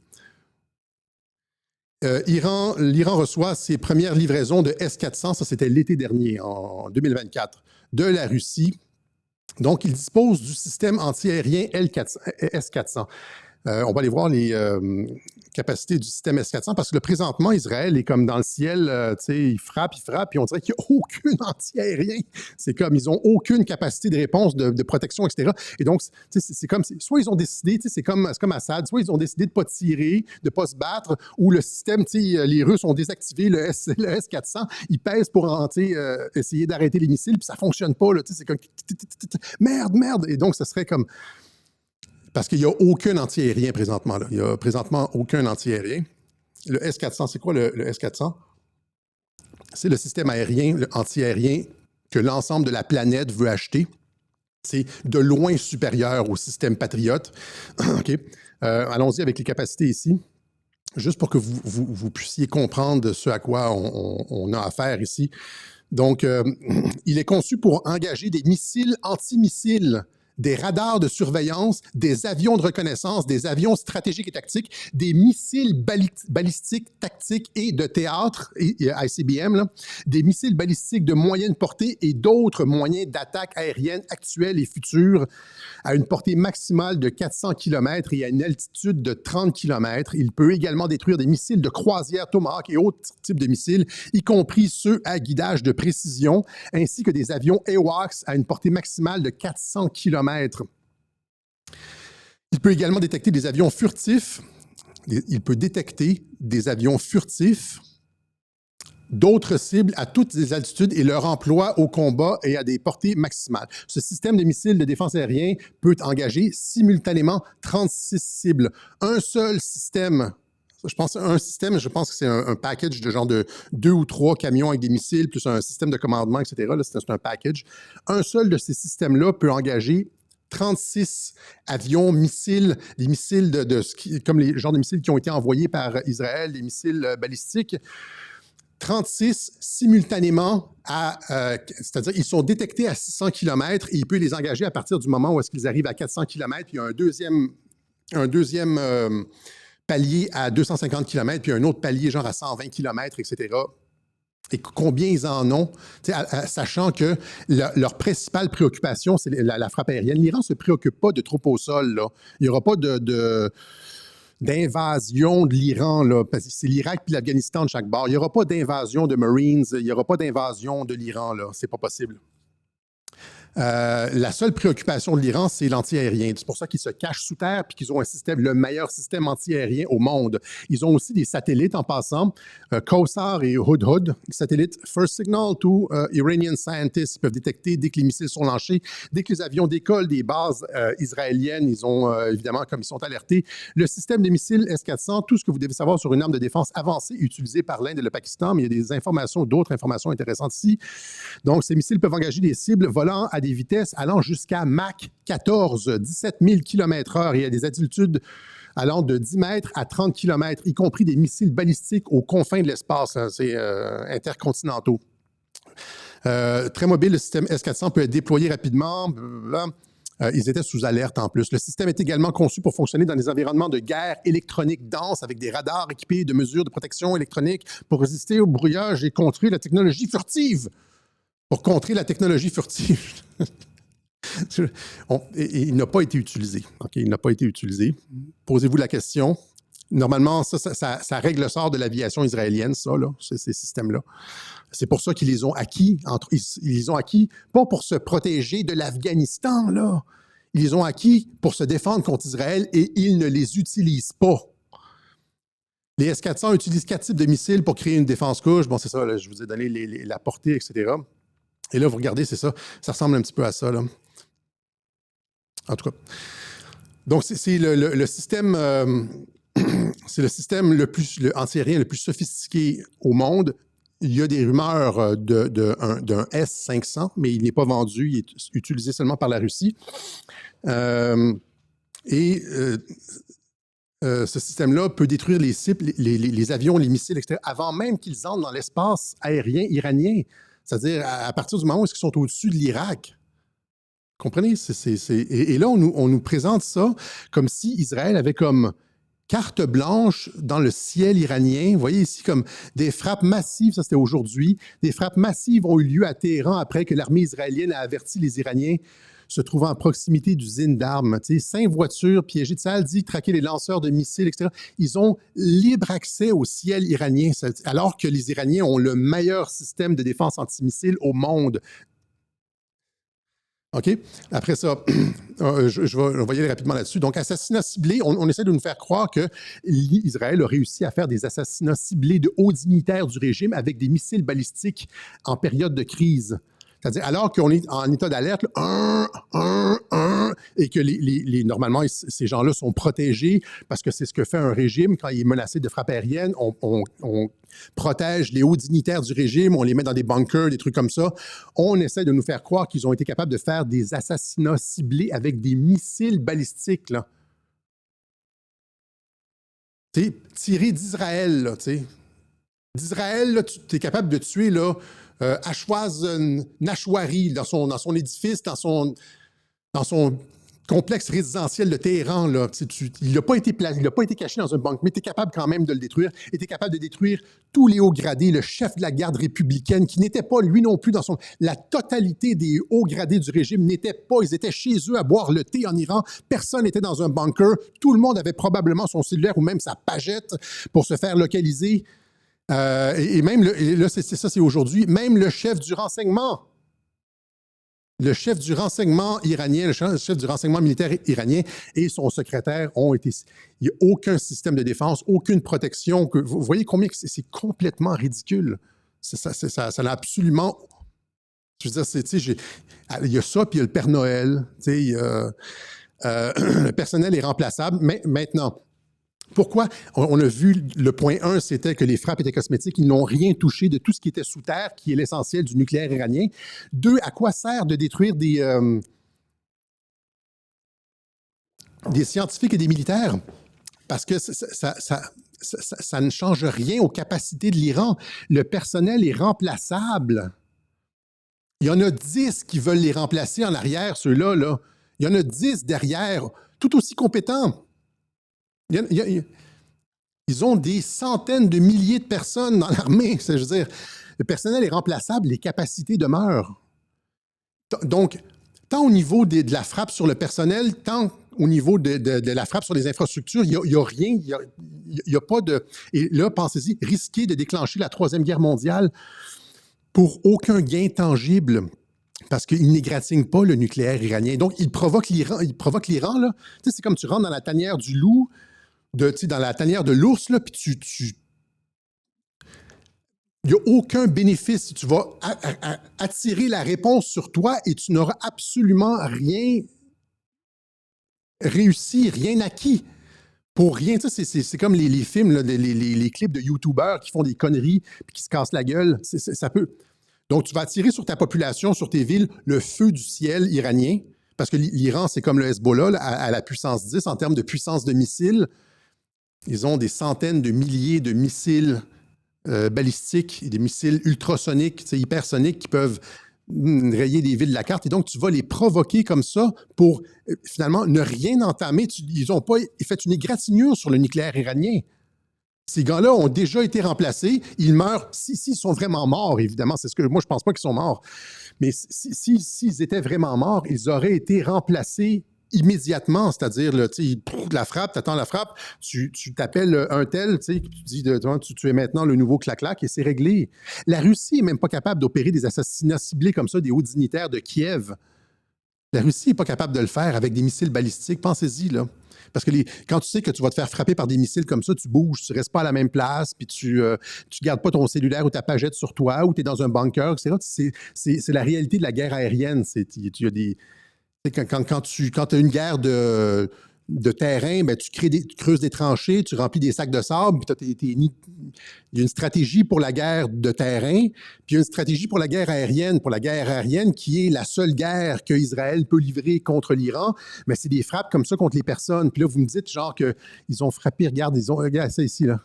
L'Iran reçoit ses premières livraisons de S-400, ça c'était l'été dernier, en 2024, de la Russie. Donc, il dispose du système antiaérien S-400. On va aller voir les capacités du système S-400 parce que présentement, Israël est comme dans le ciel, tu sais, il frappe, puis on dirait qu'il n'y a aucun anti-aérien. C'est comme, ils n'ont aucune capacité de réponse, de protection, etc. Et donc, c'est comme, soit ils ont décidé, tu sais, c'est comme Assad, soit ils ont décidé de ne pas tirer, de ne pas se battre, ou le système, tu sais, les Russes ont désactivé le S-400, ils pèsent pour, tu sais, essayer d'arrêter les missiles, puis ça ne fonctionne pas, là, tu sais, c'est comme, merde. Et donc, ce serait comme... Parce qu'il n'y a aucun anti-aérien présentement. Là. Il n'y a présentement aucun anti-aérien. Le S-400, c'est quoi le S-400? C'est le système aérien, le anti-aérien que l'ensemble de la planète veut acheter. C'est de loin supérieur au système Patriot. OK. Allons-y avec les capacités ici. Juste pour que vous puissiez comprendre ce à quoi on a affaire ici. Donc, il est conçu pour engager des missiles antimissiles, des radars de surveillance, des avions de reconnaissance, des avions stratégiques et tactiques, des missiles balistiques tactiques et de théâtre, ICBM, là, des missiles balistiques de moyenne portée et d'autres moyens d'attaque aérienne actuels et futurs à une portée maximale de 400 km et à une altitude de 30 km. Il peut également détruire des missiles de croisière Tomahawk et autres types de missiles, y compris ceux à guidage de précision, ainsi que des avions AWACS à une portée maximale de 400 km. Il peut également détecter des avions furtifs. Il peut détecter des avions furtifs, d'autres cibles à toutes les altitudes et leur emploi au combat et à des portées maximales. Ce système de missiles de défense aérienne peut engager simultanément 36 cibles. Un seul système, je pense que c'est un package de genre de 2 ou 3 camions avec des missiles, plus un système de commandement, etc. Là, c'est un package. Un seul de ces systèmes-là peut engager 36 avions, missiles, des missiles comme les genres de missiles qui ont été envoyés par Israël, des missiles balistiques. 36 simultanément, c'est-à-dire ils sont détectés à 600 km et il peut les engager à partir du moment où est-ce qu'ils arrivent à 400 km. Puis il y a un deuxième palier à 250 km, puis un autre palier genre à 120 km, etc. Et combien ils en ont, sachant que leur principale préoccupation, c'est la frappe aérienne. L'Iran ne se préoccupe pas de troupes au sol. Là. Il n'y aura pas d'invasion de l'Iran, là, parce que c'est l'Irak puis l'Afghanistan de chaque bord. Il n'y aura pas d'invasion de Marines, il n'y aura pas d'invasion de l'Iran, là. C'est pas possible. La seule préoccupation de l'Iran, c'est l'anti-aérien. C'est pour ça qu'ils se cachent sous terre puis qu'ils ont le meilleur système anti-aérien au monde. Ils ont aussi des satellites en passant, Kawsar et Hudhud. Satellites First Signal to Iranian Scientists. Ils peuvent détecter dès que les missiles sont lancés, dès que les avions décollent des bases israéliennes. Ils ont évidemment, comme ils sont alertés, le système de missiles S-400, tout ce que vous devez savoir sur une arme de défense avancée utilisée par l'Inde et le Pakistan, mais il y a des informations, d'autres informations intéressantes ici. Donc, ces missiles peuvent engager des cibles volant à des vitesses allant jusqu'à Mach 14, 17 000 km/h et à des altitudes allant de 10 mètres à 30 km, y compris des missiles balistiques aux confins de l'espace. Hein, c'est intercontinentaux. Très mobile, le système S-400 peut être déployé rapidement. Ils étaient sous alerte en plus. Le système est également conçu pour fonctionner dans des environnements de guerre électronique dense avec des radars équipés de mesures de protection électronique pour résister au brouillage et contrer la technologie furtive. Pour contrer la technologie furtive. Il n'a pas été utilisé. Okay? Il n'a pas été utilisé. Posez-vous la question. Normalement, ça règle le sort de l'aviation israélienne, ça, là, ces systèmes-là. C'est pour ça qu'ils les ont acquis. Ils les ont acquis, pas pour se protéger de l'Afghanistan, là. Ils les ont acquis pour se défendre contre Israël et ils ne les utilisent pas. Les S-400 utilisent 4 types de missiles pour créer une défense couche. Bon, c'est ça, là, je vous ai donné la portée, etc. Et là, vous regardez, c'est ça. Ça ressemble un petit peu à ça, là. En tout cas. Donc, c'est le système... c'est le système antiaérien le plus sophistiqué au monde. Il y a des rumeurs d'un S-500, mais il n'est pas vendu. Il est utilisé seulement par la Russie. Ce système-là peut détruire les cibles, les avions, les missiles, etc., avant même qu'ils entrent dans l'espace aérien iranien. C'est-à-dire à partir du moment où ils sont au-dessus de l'Irak. Comprenez? Et là, on nous présente ça comme si Israël avait comme carte blanche dans le ciel iranien. Vous voyez ici comme des frappes massives, ça c'était aujourd'hui, des frappes massives ont eu lieu à Téhéran après que l'armée israélienne a averti les Iraniens se trouvant à proximité d'usines d'armes. 5 voitures piégées. Ça a dit traquer les lanceurs de missiles, etc. Ils ont libre accès au ciel iranien, alors que les Iraniens ont le meilleur système de défense antimissile au monde. OK? Après ça, on va y aller rapidement là-dessus. Donc, assassinat ciblé, on essaie de nous faire croire que Israël a réussi à faire des assassinats ciblés de hauts dignitaires du régime avec des missiles balistiques en période de crise. C'est-à-dire, alors qu'on est en état d'alerte, et que normalement, ces gens-là sont protégés parce que c'est ce que fait un régime quand il est menacé de frappe aérienne. On protège les hauts dignitaires du régime, on les met dans des bunkers, des trucs comme ça. On essaie de nous faire croire qu'ils ont été capables de faire des assassinats ciblés avec des missiles balistiques, là. Tirés d'Israël, là, tu sais. D'Israël, là, tu es capable de tuer, là, Ashwaz Nashwari dans son édifice, dans son complexe résidentiel de Téhéran. Là. Il n'a pas été caché dans un bunker, mais tu es capable quand même de le détruire. Et tu es capable de détruire tous les hauts gradés, le chef de la garde républicaine, qui n'était pas, lui non plus, la totalité des hauts gradés du régime n'étaient pas. Ils étaient chez eux à boire le thé en Iran. Personne n'était dans un bunker. Tout le monde avait probablement son cellulaire ou même sa pagette pour se faire localiser. Et même, là, c'est aujourd'hui, même le chef du renseignement iranien, le chef du renseignement militaire iranien et son secrétaire ont été... Il n'y a aucun système de défense, aucune protection. Vous voyez combien c'est complètement ridicule. Ça n'a absolument... Je veux dire, il y a ça, puis il y a le Père Noël. Le personnel est remplaçable. Mais maintenant... Pourquoi? On a vu, le point 1, c'était que les frappes étaient cosmétiques. Ils n'ont rien touché de tout ce qui était sous terre, qui est l'essentiel du nucléaire iranien. 2, à quoi sert de détruire des scientifiques et des militaires? Parce que ça ne change rien aux capacités de l'Iran. Le personnel est remplaçable. Il y en a 10 qui veulent les remplacer en arrière, ceux-là. Là. Il y en a 10 derrière, tout aussi compétents. Ils ont des centaines de milliers de personnes dans l'armée. Je veux dire, le personnel est remplaçable, les capacités demeurent. Donc, tant au niveau de la frappe sur le personnel, tant au niveau de la frappe sur les infrastructures, il n'y a rien, il n'y a pas de... Et là, pensez-y, risquer de déclencher la Troisième Guerre mondiale pour aucun gain tangible. Parce qu'il n'égratigne pas le nucléaire iranien. Donc, il provoque l'Iran, là. Tu sais, c'est comme tu rentres dans la tanière du loup, dans la tanière de l'ours, là, puis il n'y a aucun bénéfice. Tu vas attirer la réponse sur toi et tu n'auras absolument rien réussi, rien acquis. Pour rien. C'est comme les films, là, les clips de YouTubers qui font des conneries et qui se cassent la gueule. Ça peut... Donc, tu vas attirer sur ta population, sur tes villes, le feu du ciel iranien, parce que l'Iran, c'est comme le Hezbollah, là, à la puissance 10 en termes de puissance de missiles. Ils ont des centaines de milliers de missiles balistiques et des missiles ultrasoniques, hypersoniques qui peuvent rayer des villes de la carte. Et donc, tu vas les provoquer comme ça pour finalement ne rien entamer. Ils n'ont pas fait une égratignure sur le nucléaire iranien. Ces gars-là ont déjà été remplacés. Ils meurent, s'ils sont vraiment morts, évidemment. C'est ce que moi, je ne pense pas qu'ils sont morts. Mais s'ils étaient vraiment morts, ils auraient été remplacés immédiatement, c'est-à-dire, là, la frappe, tu attends la frappe, tu t'appelles un tel, tu dis, tu es maintenant le nouveau clac-clac et c'est réglé. La Russie n'est même pas capable d'opérer des assassinats ciblés comme ça, des hauts dignitaires de Kiev. La Russie n'est pas capable de le faire avec des missiles balistiques. Pensez-y, là. Parce que quand tu sais que tu vas te faire frapper par des missiles comme ça, tu bouges, tu ne restes pas à la même place, puis tu ne gardes pas ton cellulaire ou ta pagette sur toi, ou tu es dans un bunker, etc. C'est la réalité de la guerre aérienne. Il y a des, quand tu as une guerre de terrain, ben, tu creuses des tranchées, tu remplis des sacs de sable, puis il y a une stratégie pour la guerre de terrain, puis il y a une stratégie pour la guerre aérienne. Pour la guerre aérienne, qui est la seule guerre qu'Israël peut livrer contre l'Iran, mais c'est des frappes comme ça contre les personnes. Puis là, vous me dites genre qu'ils ont frappé, regarde ça ici, là.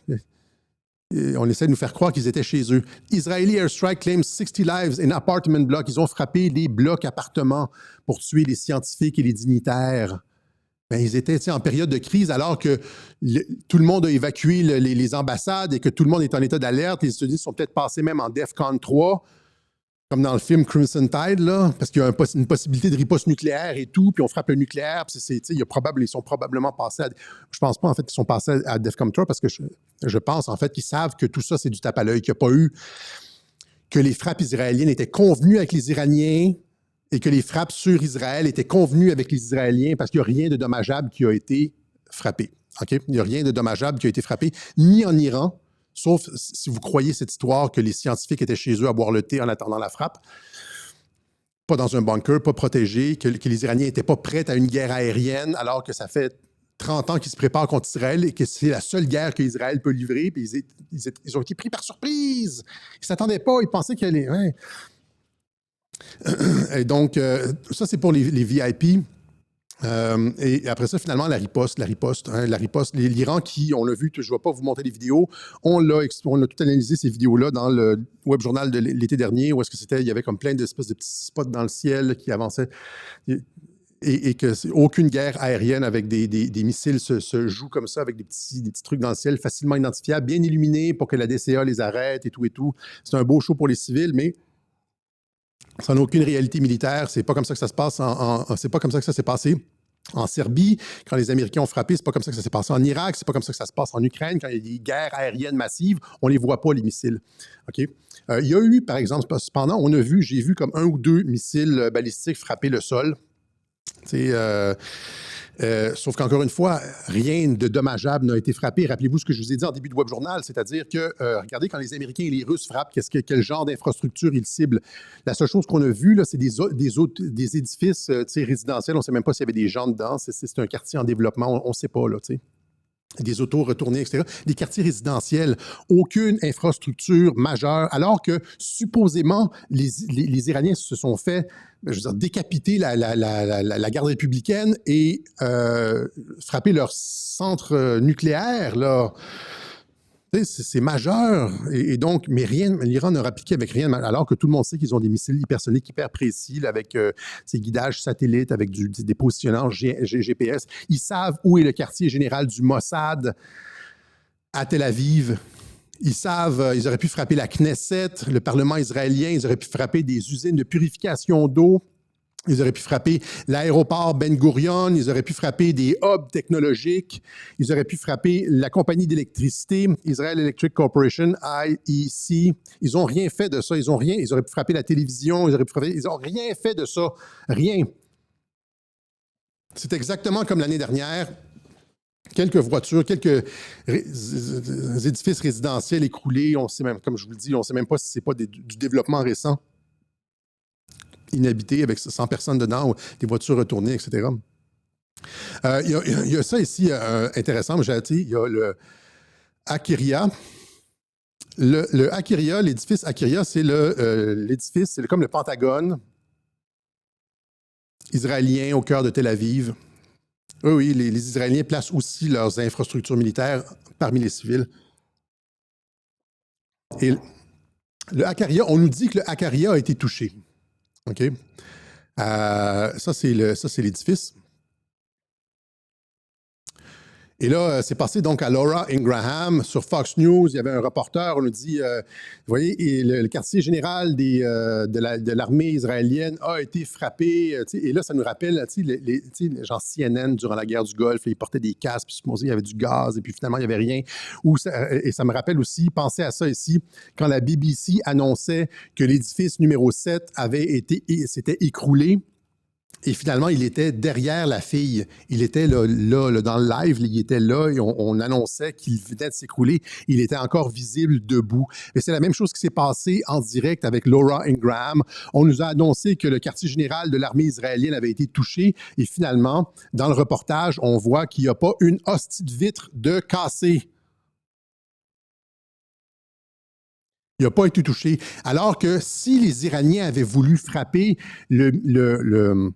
Et on essaie de nous faire croire qu'ils étaient chez eux. Israeli airstrike claims 60 lives in apartment block. Ils ont frappé les blocs appartements pour tuer les scientifiques et les dignitaires. Ben, ils étaient en période de crise alors que tout le monde a évacué les ambassades et que tout le monde est en état d'alerte. Les États-Unis sont peut-être passés même en DEFCON 3, comme dans le film Crimson Tide, là, parce qu'il y a une possibilité de riposte nucléaire et tout, puis on frappe le nucléaire. Puis ils sont probablement passés à... Je pense pas, en fait, qu'ils sont passés à DEFCON 3 parce que je pense, en fait, qu'ils savent que tout ça, c'est du tape à l'œil, qu'il n'y a pas eu... que les frappes israéliennes étaient convenues avec les Iraniens et que les frappes sur Israël étaient convenues avec les Israéliens parce qu'il n'y a rien de dommageable qui a été frappé. Okay? Il n'y a rien de dommageable qui a été frappé, ni en Iran, sauf si vous croyez cette histoire que les scientifiques étaient chez eux à boire le thé en attendant la frappe. Pas dans un bunker, pas protégés, que les Iraniens n'étaient pas prêts à une guerre aérienne alors que ça fait 30 ans qu'ils se préparent contre Israël et que c'est la seule guerre qu'Israël peut livrer. Puis ils ont été pris par surprise. Ils ne s'attendaient pas, ils pensaient qu'elle est... Ouais. Et donc, ça, c'est pour les VIP. Et après ça, finalement, la riposte. L'Iran qui, on l'a vu, je ne vais pas vous montrer les vidéos, on a tout analysé ces vidéos-là dans le web journal de l'été dernier, où est-ce que c'était, il y avait comme plein d'espèces de petits spots dans le ciel qui avançaient. Et que aucune guerre aérienne avec des missiles se joue comme ça, avec des petits trucs dans le ciel facilement identifiables, bien illuminés pour que la DCA les arrête et tout et tout. C'est un beau show pour les civils, mais ça n'a aucune réalité militaire. C'est pas comme ça que ça se passe. C'est pas comme ça que ça s'est passé en Serbie, quand les Américains ont frappé. C'est pas comme ça que ça s'est passé en Irak. C'est pas comme ça que ça se passe en Ukraine. Quand il y a des guerres aériennes massives, on les voit pas, les missiles. OK? Il y a eu, par exemple, cependant, j'ai vu comme 1 ou 2 missiles balistiques frapper le sol. Sauf qu'encore une fois, rien de dommageable n'a été frappé. Rappelez-vous ce que je vous ai dit en début de web journal, c'est-à-dire que, regardez, quand les Américains et les Russes frappent, quel genre d'infrastructure ils ciblent. La seule chose qu'on a vue, là, c'est des édifices résidentiels. On ne sait même pas s'il y avait des gens dedans. C'est un quartier en développement. On ne sait pas, là, tu sais. Des autos retournées, etc. Des quartiers résidentiels, aucune infrastructure majeure, alors que supposément, les Iraniens se sont fait, je veux dire, décapiter la garde républicaine et frapper leur centre nucléaire, là. C'est majeur. Et donc, mais l'Iran n'a appliqué avec rien, alors que tout le monde sait qu'ils ont des missiles hypersoniques hyper précis, là, avec ces guidages satellites, avec des positionnants GPS. Ils savent où est le quartier général du Mossad à Tel Aviv. Ils savent, ils auraient pu frapper la Knesset, le Parlement israélien, ils auraient pu frapper des usines de purification d'eau. Ils auraient pu frapper l'aéroport Ben Gurion, ils auraient pu frapper des hubs technologiques, ils auraient pu frapper la compagnie d'électricité, Israel Electric Corporation, IEC. Ils n'ont rien fait de ça, ils auraient pu frapper la télévision, ils n'ont rien fait de ça, rien. C'est exactement comme l'année dernière. Quelques voitures, quelques édifices résidentiels écroulés, on sait même, comme je vous le dis, on ne sait même pas si ce n'est pas du développement récent. Inhabité avec 100 personnes dedans, ou des voitures retournées, etc. Il y a ça ici intéressant, il y a le Akiria. Le Akiria, l'édifice Akiria, c'est l'édifice, c'est comme le Pentagone israélien au cœur de Tel Aviv. Oui, les Israéliens placent aussi leurs infrastructures militaires parmi les civils. Et le Akiria, on nous dit que le Akiria a été touché. OK. Ça, c'est l'édifice. Et là, c'est passé donc à Laura Ingraham sur Fox News. Il y avait un reporter, on nous dit, vous voyez, le quartier général de l'armée israélienne a été frappé. Et là, ça nous rappelle, genre CNN durant la guerre du Golfe, ils portaient des casques, puis supposé il y avait du gaz, et puis finalement, il n'y avait rien. Et ça me rappelle aussi, pensez à ça ici, quand la BBC annonçait que l'édifice numéro 7 s'était écroulé. Et finalement, il était derrière la fille. Il était là, dans le live, il était là et on annonçait qu'il venait de s'écrouler. Il était encore visible debout. Et c'est la même chose qui s'est passée en direct avec Laura Ingraham. On nous a annoncé que le quartier général de l'armée israélienne avait été touché. Et finalement, dans le reportage, on voit qu'il n'y a pas une hostie de vitre de cassée. Il n'a pas été touché. Alors que si les Iraniens avaient voulu frapper le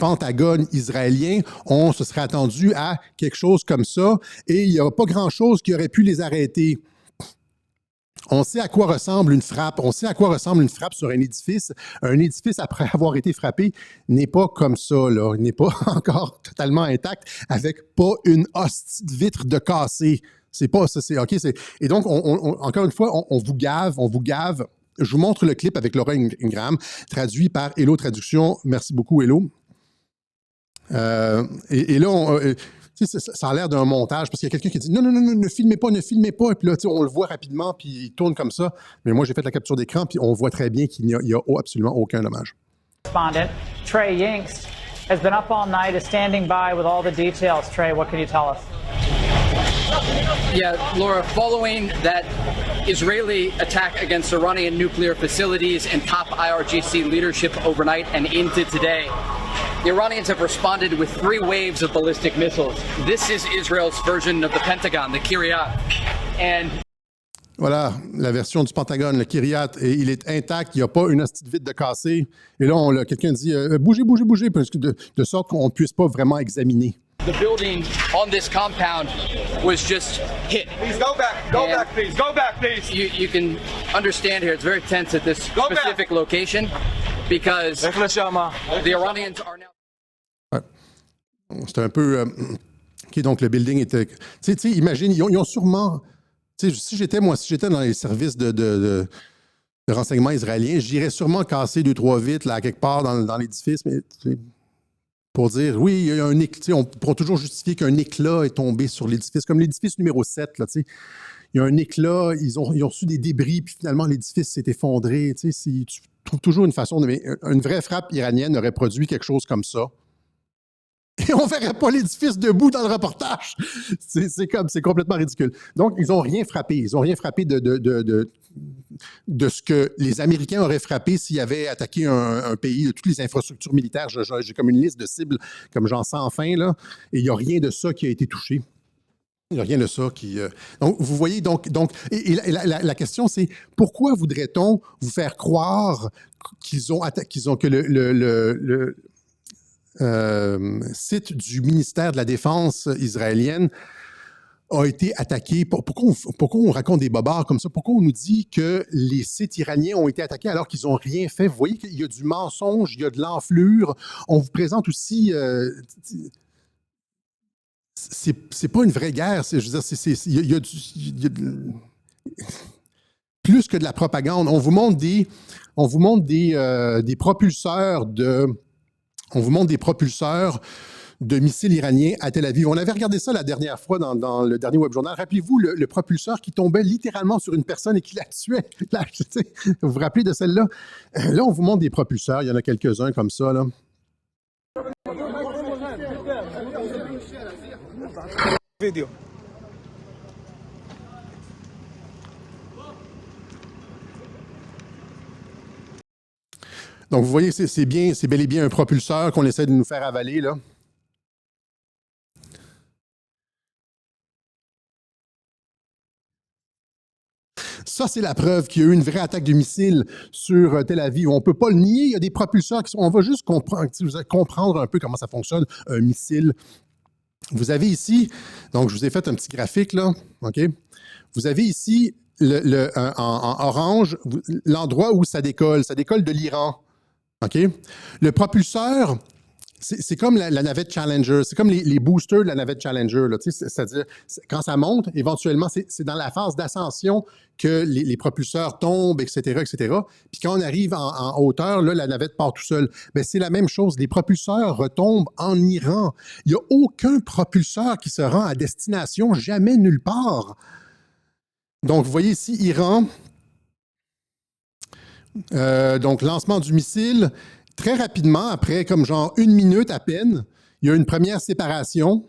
Pentagone israélien, on se serait attendu à quelque chose comme ça et il n'y a pas grand-chose qui aurait pu les arrêter. On sait à quoi ressemble une frappe. On sait à quoi ressemble une frappe sur un édifice. Un édifice, après avoir été frappé, n'est pas comme ça, là. Il n'est pas encore totalement intact avec pas une hostie de vitre de cassée. C'est pas ça. C'est OK. Et donc, encore une fois, on vous gave, on vous gave. Je vous montre le clip avec Laura Ingraham, traduit par Hello Traduction. Merci beaucoup, Hello. Et là, ça a l'air d'un montage parce qu'il y a quelqu'un qui dit non, ne filmez pas. Et puis là, on le voit rapidement, puis il tourne comme ça. Mais moi, j'ai fait la capture d'écran, puis on voit très bien qu'il n'y a absolument aucun dommage. Respondent Trey Yinks has been up all night, is standing by with all the details. Trey, what can you tell us? Yeah, Laura, following that Israeli attack against Iranian nuclear facilities and top IRGC leadership overnight and into today, the Iranians have responded with 3 waves of ballistic missiles. This is Israel's version of the Pentagon, the Kiryat. And voilà, la version du Pentagone, le Kiryat, et il est intact, il n'y a pas une hostie de vitre de cassée. Et là, quelqu'un dit bougez, parce que de sorte qu'on ne puisse pas vraiment examiner. The building on this compound was just hit. Please go back, please. Go back, please. You can understand here, it's very tense at this specific location because the Iranians are now... Ouais. C'est un peu... OK, donc le building était... Tu sais, imagine, ils ont sûrement... Tu sais, si j'étais dans les services de renseignement israéliens, j'irais sûrement casser 2-3 vitres là, quelque part dans l'édifice, mais... Pour dire, oui, il y a un éclat, on pourra toujours justifier qu'un éclat est tombé sur l'édifice, comme l'édifice numéro 7, là, il y a un éclat, ils ont reçu des débris, puis finalement, l'édifice s'est effondré. Tu trouves toujours une façon de... Mais une vraie frappe iranienne aurait produit quelque chose comme ça. Et on ne verrait pas l'édifice debout dans le reportage. C'est complètement ridicule. Donc, ils n'ont rien frappé. Ils n'ont rien frappé de ce que les Américains auraient frappé s'ils avaient attaqué un pays, de toutes les infrastructures militaires. J'ai comme une liste de cibles, comme j'en sens enfin, là, et il n'y a rien de ça qui a été touché. Il n'y a rien de ça qui... Donc, vous voyez, la question, c'est pourquoi voudrait-on vous faire croire que le site du ministère de la Défense israélienne a été attaqué. Pourquoi on raconte des bobards comme ça? Pourquoi on nous dit que les sites iraniens ont été attaqués alors qu'ils n'ont rien fait? Vous voyez qu'il y a du mensonge, il y a de l'enflure. On vous présente aussi... c'est pas une vraie guerre. Je veux dire, il y a plus que de la propagande. On vous montre des propulseurs de... On vous montre des propulseurs de missiles iraniens à Tel Aviv. On avait regardé ça la dernière fois dans le dernier web journal. Rappelez-vous le propulseur qui tombait littéralement sur une personne et qui la tuait. Là, vous vous rappelez de celle-là? Là, on vous montre des propulseurs. Il y en a quelques-uns comme ça, là. Vidéo. Donc, vous voyez, c'est bel et bien un propulseur qu'on essaie de nous faire avaler, là. Ça, c'est la preuve qu'il y a eu une vraie attaque de missile sur Tel Aviv. On ne peut pas le nier, il y a des propulseurs qui sont... On va juste comprendre un peu comment ça fonctionne, un missile. Vous avez ici, donc je vous ai fait un petit graphique, là, OK? Vous avez ici, en orange, l'endroit où ça décolle de l'Iran. OK? Le propulseur, c'est comme la navette Challenger, c'est comme les boosters de la navette Challenger. C'est-à-dire, quand ça monte, éventuellement, c'est dans la phase d'ascension que les propulseurs tombent, etc., etc. Puis quand on arrive en hauteur, là, la navette part tout seul. Bien, c'est la même chose. Les propulseurs retombent en Iran. Il n'y a aucun propulseur qui se rend à destination, jamais nulle part. Donc, vous voyez ici, Iran... donc, lancement du missile, très rapidement, après comme genre 1 minute à peine, il y a une première séparation.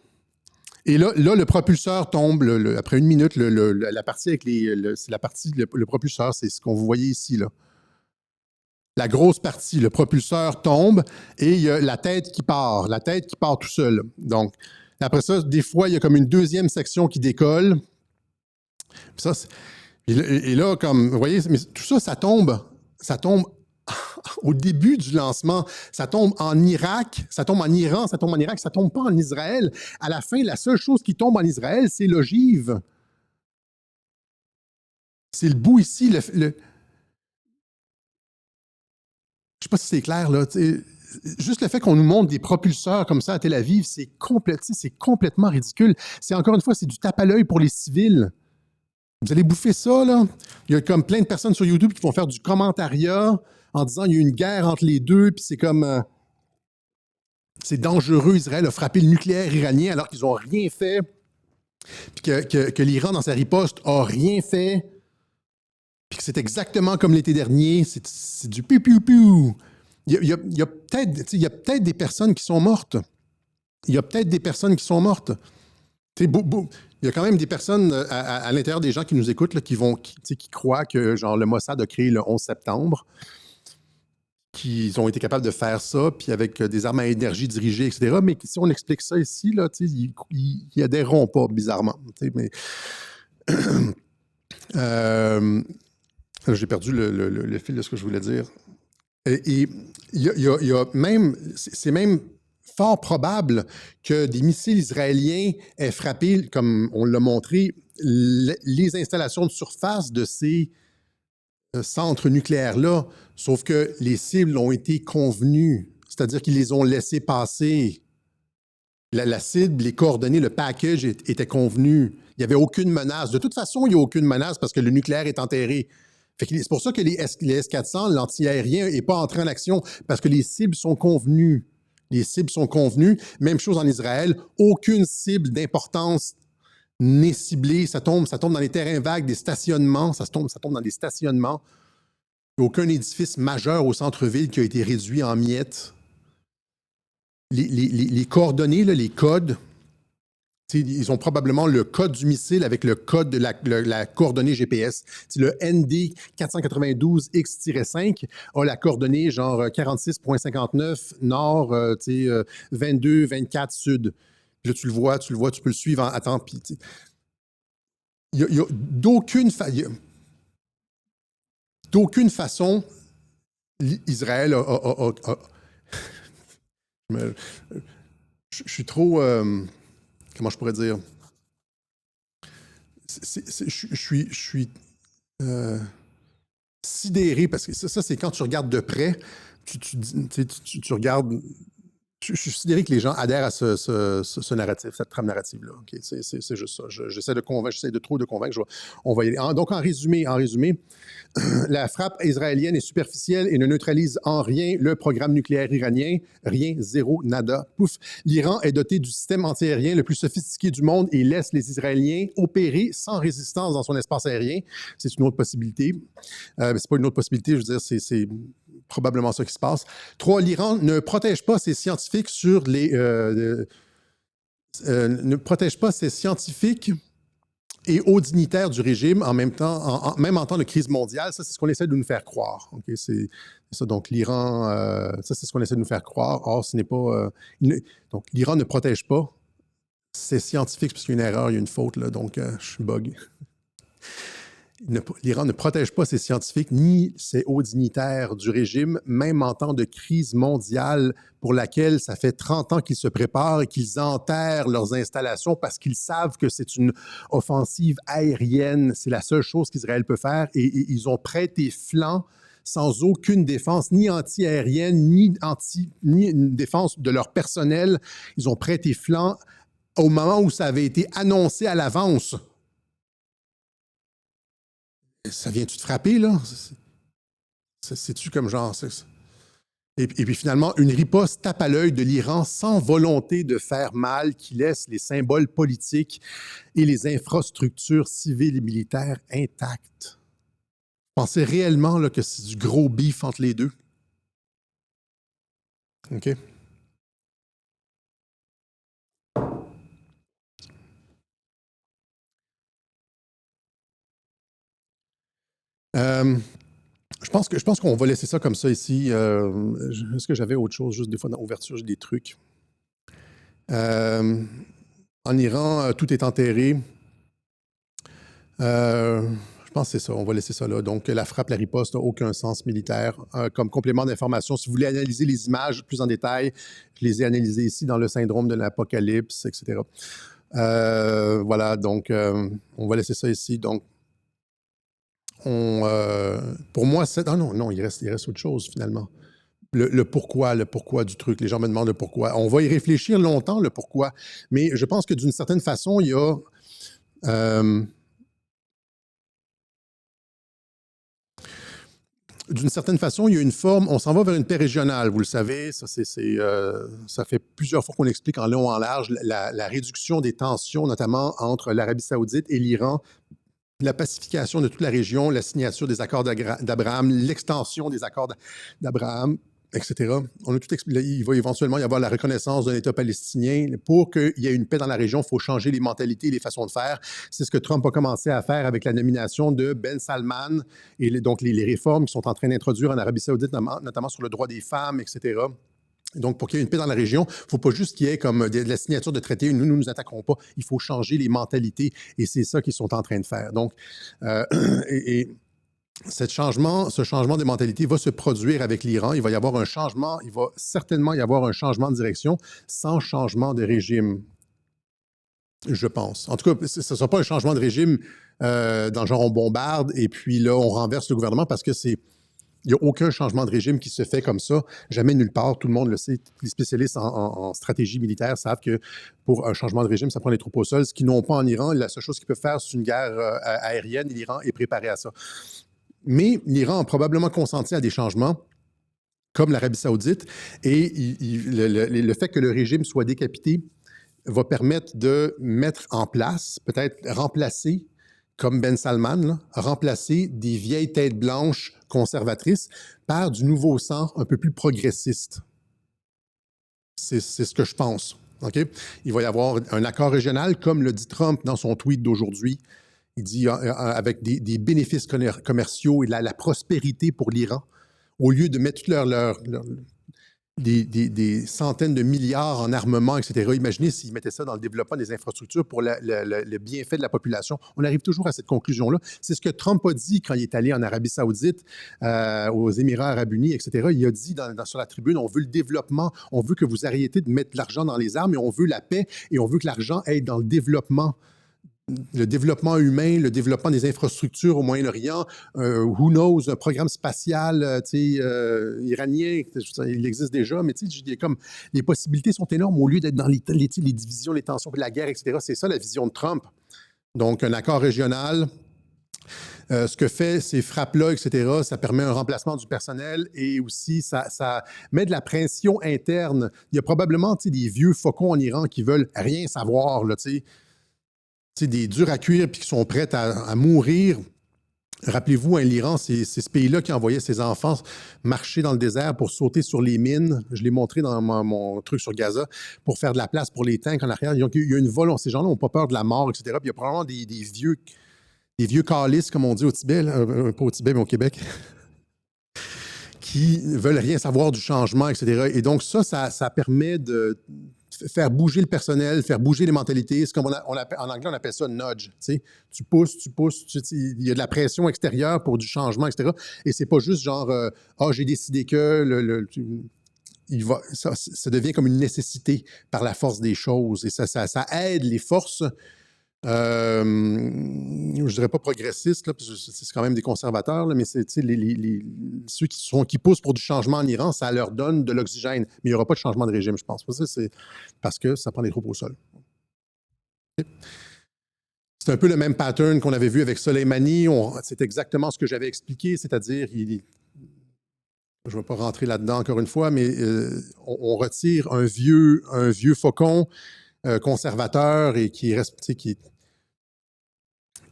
Et là le propulseur tombe. Après 1 minute, la partie avec c'est la partie, le propulseur, c'est ce qu'on vous voyez ici, là. La grosse partie, le propulseur tombe et il y a la tête qui part tout seul. Donc, après ça, des fois, il y a comme une deuxième section qui décolle. Puis ça, et là, comme, vous voyez, mais tout ça, ça tombe au début du lancement. Ça tombe en Irak, ça tombe en Iran, ça tombe en Irak, ça tombe pas en Israël. À la fin, la seule chose qui tombe en Israël, c'est l'ogive. C'est le bout ici, je ne sais pas si c'est clair, là. Juste le fait qu'on nous montre des propulseurs comme ça à Tel Aviv, c'est complètement ridicule. C'est encore une fois, c'est du tape à l'œil pour les civils. Vous allez bouffer ça, là. Il y a comme plein de personnes sur YouTube qui vont faire du commentariat en disant qu'il y a eu une guerre entre les deux, puis c'est comme... c'est dangereux, Israël a frappé le nucléaire iranien alors qu'ils n'ont rien fait, puis que l'Iran, dans sa riposte, a rien fait, puis que c'est exactement comme l'été dernier, c'est du piou-piou-piou. Il y a peut-être des personnes qui sont mortes. Il y a quand même des personnes à l'intérieur des gens qui nous écoutent là, qui croient que genre, le Mossad a créé le 11 septembre, qu'ils ont été capables de faire ça, puis avec des armes à énergie dirigées, etc. Mais si on explique ça ici, là, ils adhéreront pas, bizarrement. Mais j'ai perdu le fil de ce que je voulais dire. Et il y a même, c'est même fort probable que des missiles israéliens aient frappé, comme on l'a montré, les installations de surface de ces centres nucléaires-là, sauf que les cibles ont été convenues, c'est-à-dire qu'ils les ont laissés passer. La cible, les coordonnées, le package était convenu. Il n'y avait aucune menace. De toute façon, il n'y a aucune menace parce que le nucléaire est enterré. C'est pour ça que les S-400, l'anti-aérien, n'est pas entré en action, parce que les cibles sont convenues. Même chose en Israël. Aucune cible d'importance n'est ciblée. Ça tombe dans les terrains vagues, des stationnements. Ça tombe dans des stationnements. Il n'y a aucun édifice majeur au centre-ville qui a été réduit en miettes. Les coordonnées, là, les codes, ils ont probablement le code du missile avec le code de la coordonnée GPS. C'est le ND 492X-5 a la coordonnée genre 46.59 nord, 22, 24 sud. Puis là, tu le vois, tu peux le suivre en attends. Il y a d'aucune façon, Israël je suis trop... comment je pourrais dire? Je suis sidéré parce que ça, c'est quand tu regardes de près, tu regardes. Je suis sidéré que les gens adhèrent à ce narratif, cette trame narrative-là. Okay? C'est juste ça. J'essaie de convaincre, j'essaie de trop de convaincre. On va y aller. Donc, en résumé, la frappe israélienne est superficielle et ne neutralise en rien le programme nucléaire iranien. Rien, zéro, nada, pouf. L'Iran est doté du système antiaérien le plus sophistiqué du monde et laisse les Israéliens opérer sans résistance dans son espace aérien. C'est une autre possibilité. C'est pas une autre possibilité, je veux dire, c'est probablement ça qui se passe. 3. L'Iran ne protège pas ses scientifiques ne protège pas ses scientifiques et hauts dignitaires du régime en même temps, même en temps de crise mondiale. Ça, c'est ce qu'on essaie de nous faire croire. Okay? C'est ça. Donc, l'Iran, ça, c'est ce qu'on essaie de nous faire croire. Or, ce n'est pas... donc, l'Iran ne protège pas ses scientifiques, parce qu'il y a une erreur, il y a une faute, là, donc je bug. L'Iran ne protège pas ses scientifiques ni ses hauts dignitaires du régime, même en temps de crise mondiale pour laquelle ça fait 30 ans qu'ils se préparent et qu'ils enterrent leurs installations parce qu'ils savent que c'est une offensive aérienne. C'est la seule chose qu'Israël peut faire et ils ont prêté flanc sans aucune défense, ni anti-aérienne, ni une défense de leur personnel. Ils ont prêté flanc au moment où ça avait été annoncé à l'avance. Ça vient-tu te frapper, là? C'est-tu comme genre... Et puis finalement, une riposte tape à l'œil de l'Iran sans volonté de faire mal qui laisse les symboles politiques et les infrastructures civiles et militaires intactes. Pensez réellement là, que c'est du gros beef entre les deux? OK. Je pense qu'on va laisser ça comme ça ici. Est-ce que j'avais autre chose? Juste des fois dans l'ouverture, j'ai des trucs. En Iran, tout est enterré. Je pense que c'est ça. On va laisser ça là. Donc, la frappe, la riposte n'a aucun sens militaire. Comme complément d'information, si vous voulez analyser les images plus en détail, je les ai analysées ici dans le syndrome de l'apocalypse, etc. Voilà, donc, on va laisser ça ici. Donc, pour moi, c'est... Ah non, il reste autre chose, finalement. Le pourquoi du truc. Les gens me demandent le pourquoi. On va y réfléchir longtemps, le pourquoi. Mais je pense que d'une certaine façon, il y a... d'une certaine façon, il y a une forme... On s'en va vers une paix régionale, vous le savez. Ça, ça fait plusieurs fois qu'on explique en long, en large la réduction des tensions, notamment entre l'Arabie saoudite et l'Iran, la pacification de toute la région, la signature des accords d'Abraham, l'extension des accords d'Abraham, etc. On a tout expliqué. Il va éventuellement y avoir la reconnaissance d'un État palestinien. Pour qu'il y ait une paix dans la région, il faut changer les mentalités et les façons de faire. C'est ce que Trump a commencé à faire avec la nomination de Ben Salman et donc les réformes qui sont en train d'introduire en Arabie saoudite, notamment sur le droit des femmes, etc. Donc, pour qu'il y ait une paix dans la région, il ne faut pas juste qu'il y ait comme de la signature de traités, nous ne nous attaquerons pas. Il faut changer les mentalités et c'est ça qu'ils sont en train de faire. Donc, ce changement des mentalités va se produire avec l'Iran. Il va y avoir un changement, il va certainement y avoir un changement de direction sans changement de régime, je pense. En tout cas, ce ne sera pas un changement de régime dans le genre on bombarde et puis là, on renverse le gouvernement parce que il n'y a aucun changement de régime qui se fait comme ça, jamais nulle part, tout le monde le sait. Les spécialistes en stratégie militaire savent que pour un changement de régime, ça prend les troupes au sol, ce qu'ils n'ont pas en Iran. La seule chose qu'ils peuvent faire, c'est une guerre aérienne et l'Iran est préparé à ça. Mais l'Iran a probablement consenti à des changements, comme l'Arabie saoudite, et le fait que le régime soit décapité va permettre de mettre en place, peut-être remplacer, comme Ben Salman, là, remplacer des vieilles têtes blanches conservatrices par du nouveau sang un peu plus progressiste. C'est ce que je pense. Okay? Il va y avoir un accord régional, comme le dit Trump dans son tweet d'aujourd'hui. Il dit avec des bénéfices commerciaux et la prospérité pour l'Iran, au lieu de mettre des centaines de milliards en armement, etc. Imaginez s'ils mettaient ça dans le développement des infrastructures pour le bienfait de la population. On arrive toujours à cette conclusion-là. C'est ce que Trump a dit quand il est allé en Arabie saoudite, aux Émirats arabes unis, etc. Il a dit sur la tribune, on veut le développement, on veut que vous arrêtiez de mettre de l'argent dans les armes et on veut la paix et on veut que l'argent aille dans le développement humain, le développement des infrastructures au Moyen-Orient, who knows, un programme spatial iranien, il existe déjà, mais comme les possibilités sont énormes au lieu d'être dans les divisions, les tensions, la guerre, etc. C'est ça la vision de Trump. Donc, un accord régional, ce que fait ces frappes-là, etc., ça permet un remplacement du personnel et aussi ça met de la pression interne. Il y a probablement des vieux faucons en Iran qui veulent rien savoir, là, des durs à cuire puis qui sont prêts à mourir. Rappelez-vous, l'Iran, c'est ce pays-là qui envoyait ses enfants marcher dans le désert pour sauter sur les mines. Je l'ai montré dans mon truc sur Gaza, pour faire de la place pour les tanks en arrière. Il y a une volonté. Ces gens-là n'ont pas peur de la mort, etc. Puis il y a probablement des vieux calices, comme on dit au Tibet, pas au Tibet, mais au Québec, qui veulent rien savoir du changement, etc. Et donc ça permet de faire bouger le personnel, faire bouger les mentalités. C'est comme en anglais, on appelle ça nudge. Tu pousses, il y a de la pression extérieure pour du changement, etc. Et c'est pas juste genre, j'ai décidé que ça devient comme une nécessité par la force des choses. Et ça aide les forces, je dirais pas progressistes, là, parce que c'est quand même des conservateurs, là, mais c'est ceux qui poussent pour du changement en Iran, ça leur donne de l'oxygène. Mais il n'y aura pas de changement de régime, je pense. C'est parce que ça prend les troupes au sol. C'est un peu le même pattern qu'on avait vu avec Soleimani. C'est exactement ce que j'avais expliqué, c'est-à-dire, je ne vais pas rentrer là-dedans encore une fois, mais on retire un vieux faucon conservateur et qui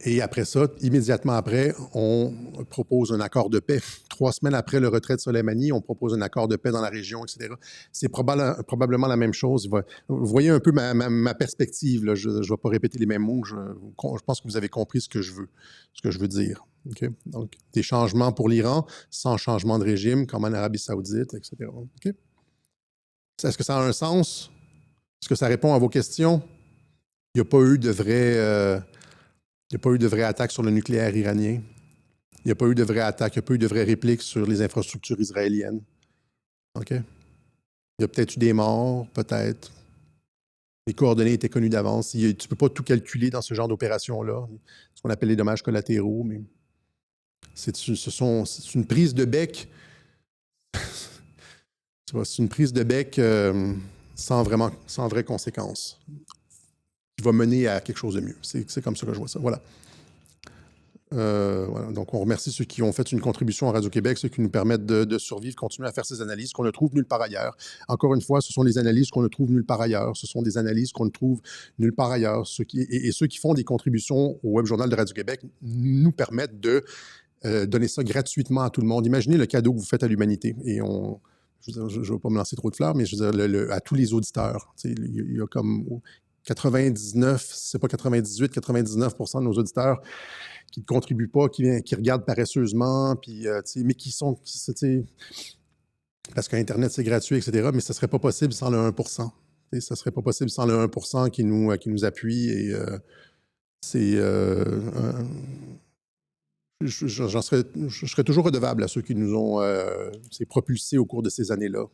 Et après ça, immédiatement après, on propose un accord de paix. 3 semaines après le retrait de Soleimani, on propose un accord de paix dans la région, etc. C'est probablement la même chose. Vous voyez un peu ma perspective, là. Je ne vais pas répéter les mêmes mots. Je pense que vous avez compris ce que je veux dire. Okay? Donc, des changements pour l'Iran, sans changement de régime, comme en Arabie Saoudite, etc. Okay? Est-ce que ça a un sens? Est-ce que ça répond à vos questions? Il n'y a pas eu de vraie attaque sur le nucléaire iranien. Il n'y a pas eu de vraie attaque, il n'y a pas eu de vraie réplique sur les infrastructures israéliennes. OK? Il y a peut-être eu des morts, peut-être. Les coordonnées étaient connues d'avance. Tu ne peux pas tout calculer dans ce genre d'opération-là, ce qu'on appelle les dommages collatéraux, mais c'est une prise de bec. C'est une prise de bec sans vraie conséquence, qui va mener à quelque chose de mieux. C'est comme ça que je vois ça. Voilà. Voilà. Donc, on remercie ceux qui ont fait une contribution à Radio-Québec, ceux qui nous permettent de survivre, continuer à faire ces analyses qu'on ne trouve nulle part ailleurs. Encore une fois, ce sont des analyses qu'on ne trouve nulle part ailleurs. Ce sont des analyses qu'on ne trouve nulle part ailleurs. Ceux qui font des contributions au Web Journal de Radio-Québec nous permettent de donner ça gratuitement à tout le monde. Imaginez le cadeau que vous faites à l'humanité. Et je ne vais pas me lancer trop de fleurs, mais je veux dire, à tous les auditeurs. Il y a comme 99, c'est pas 98, 99% de nos auditeurs qui ne contribuent pas, qui regardent paresseusement, puis, mais qui sont... parce qu'Internet, c'est gratuit, etc., mais ça ne serait pas possible sans le 1%. Ça ne serait pas possible sans le 1% qui nous appuie. Et je serais toujours redevable à ceux qui nous ont propulsés au cours de ces années-là.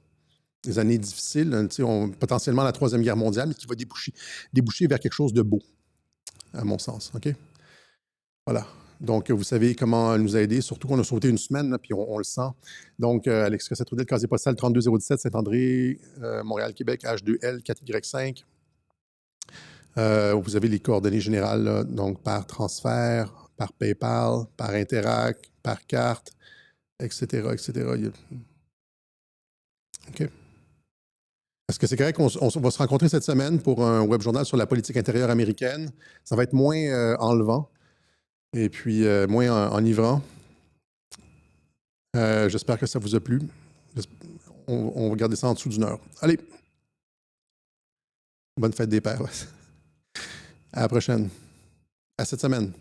Des années difficiles, potentiellement la Troisième Guerre mondiale, mais qui va déboucher vers quelque chose de beau, à mon sens. OK? Voilà. Donc, vous savez comment elle nous a aidés, surtout qu'on a sauté une semaine, là, puis on le sent. Donc, Alex Cossette-Trudel, casier postal 3207, Saint-André, Montréal, Québec, H2L, 4Y5. Vous avez les coordonnées générales, là, donc par transfert, par PayPal, par Interac, par carte, etc., etc. OK. Est-ce que c'est correct qu'on va se rencontrer cette semaine pour un web journal sur la politique intérieure américaine? Ça va être moins enlevant et puis moins enivrant. J'espère que ça vous a plu. On va garder ça en dessous d'1 heure. Allez! Bonne fête des pères. À la prochaine. À cette semaine.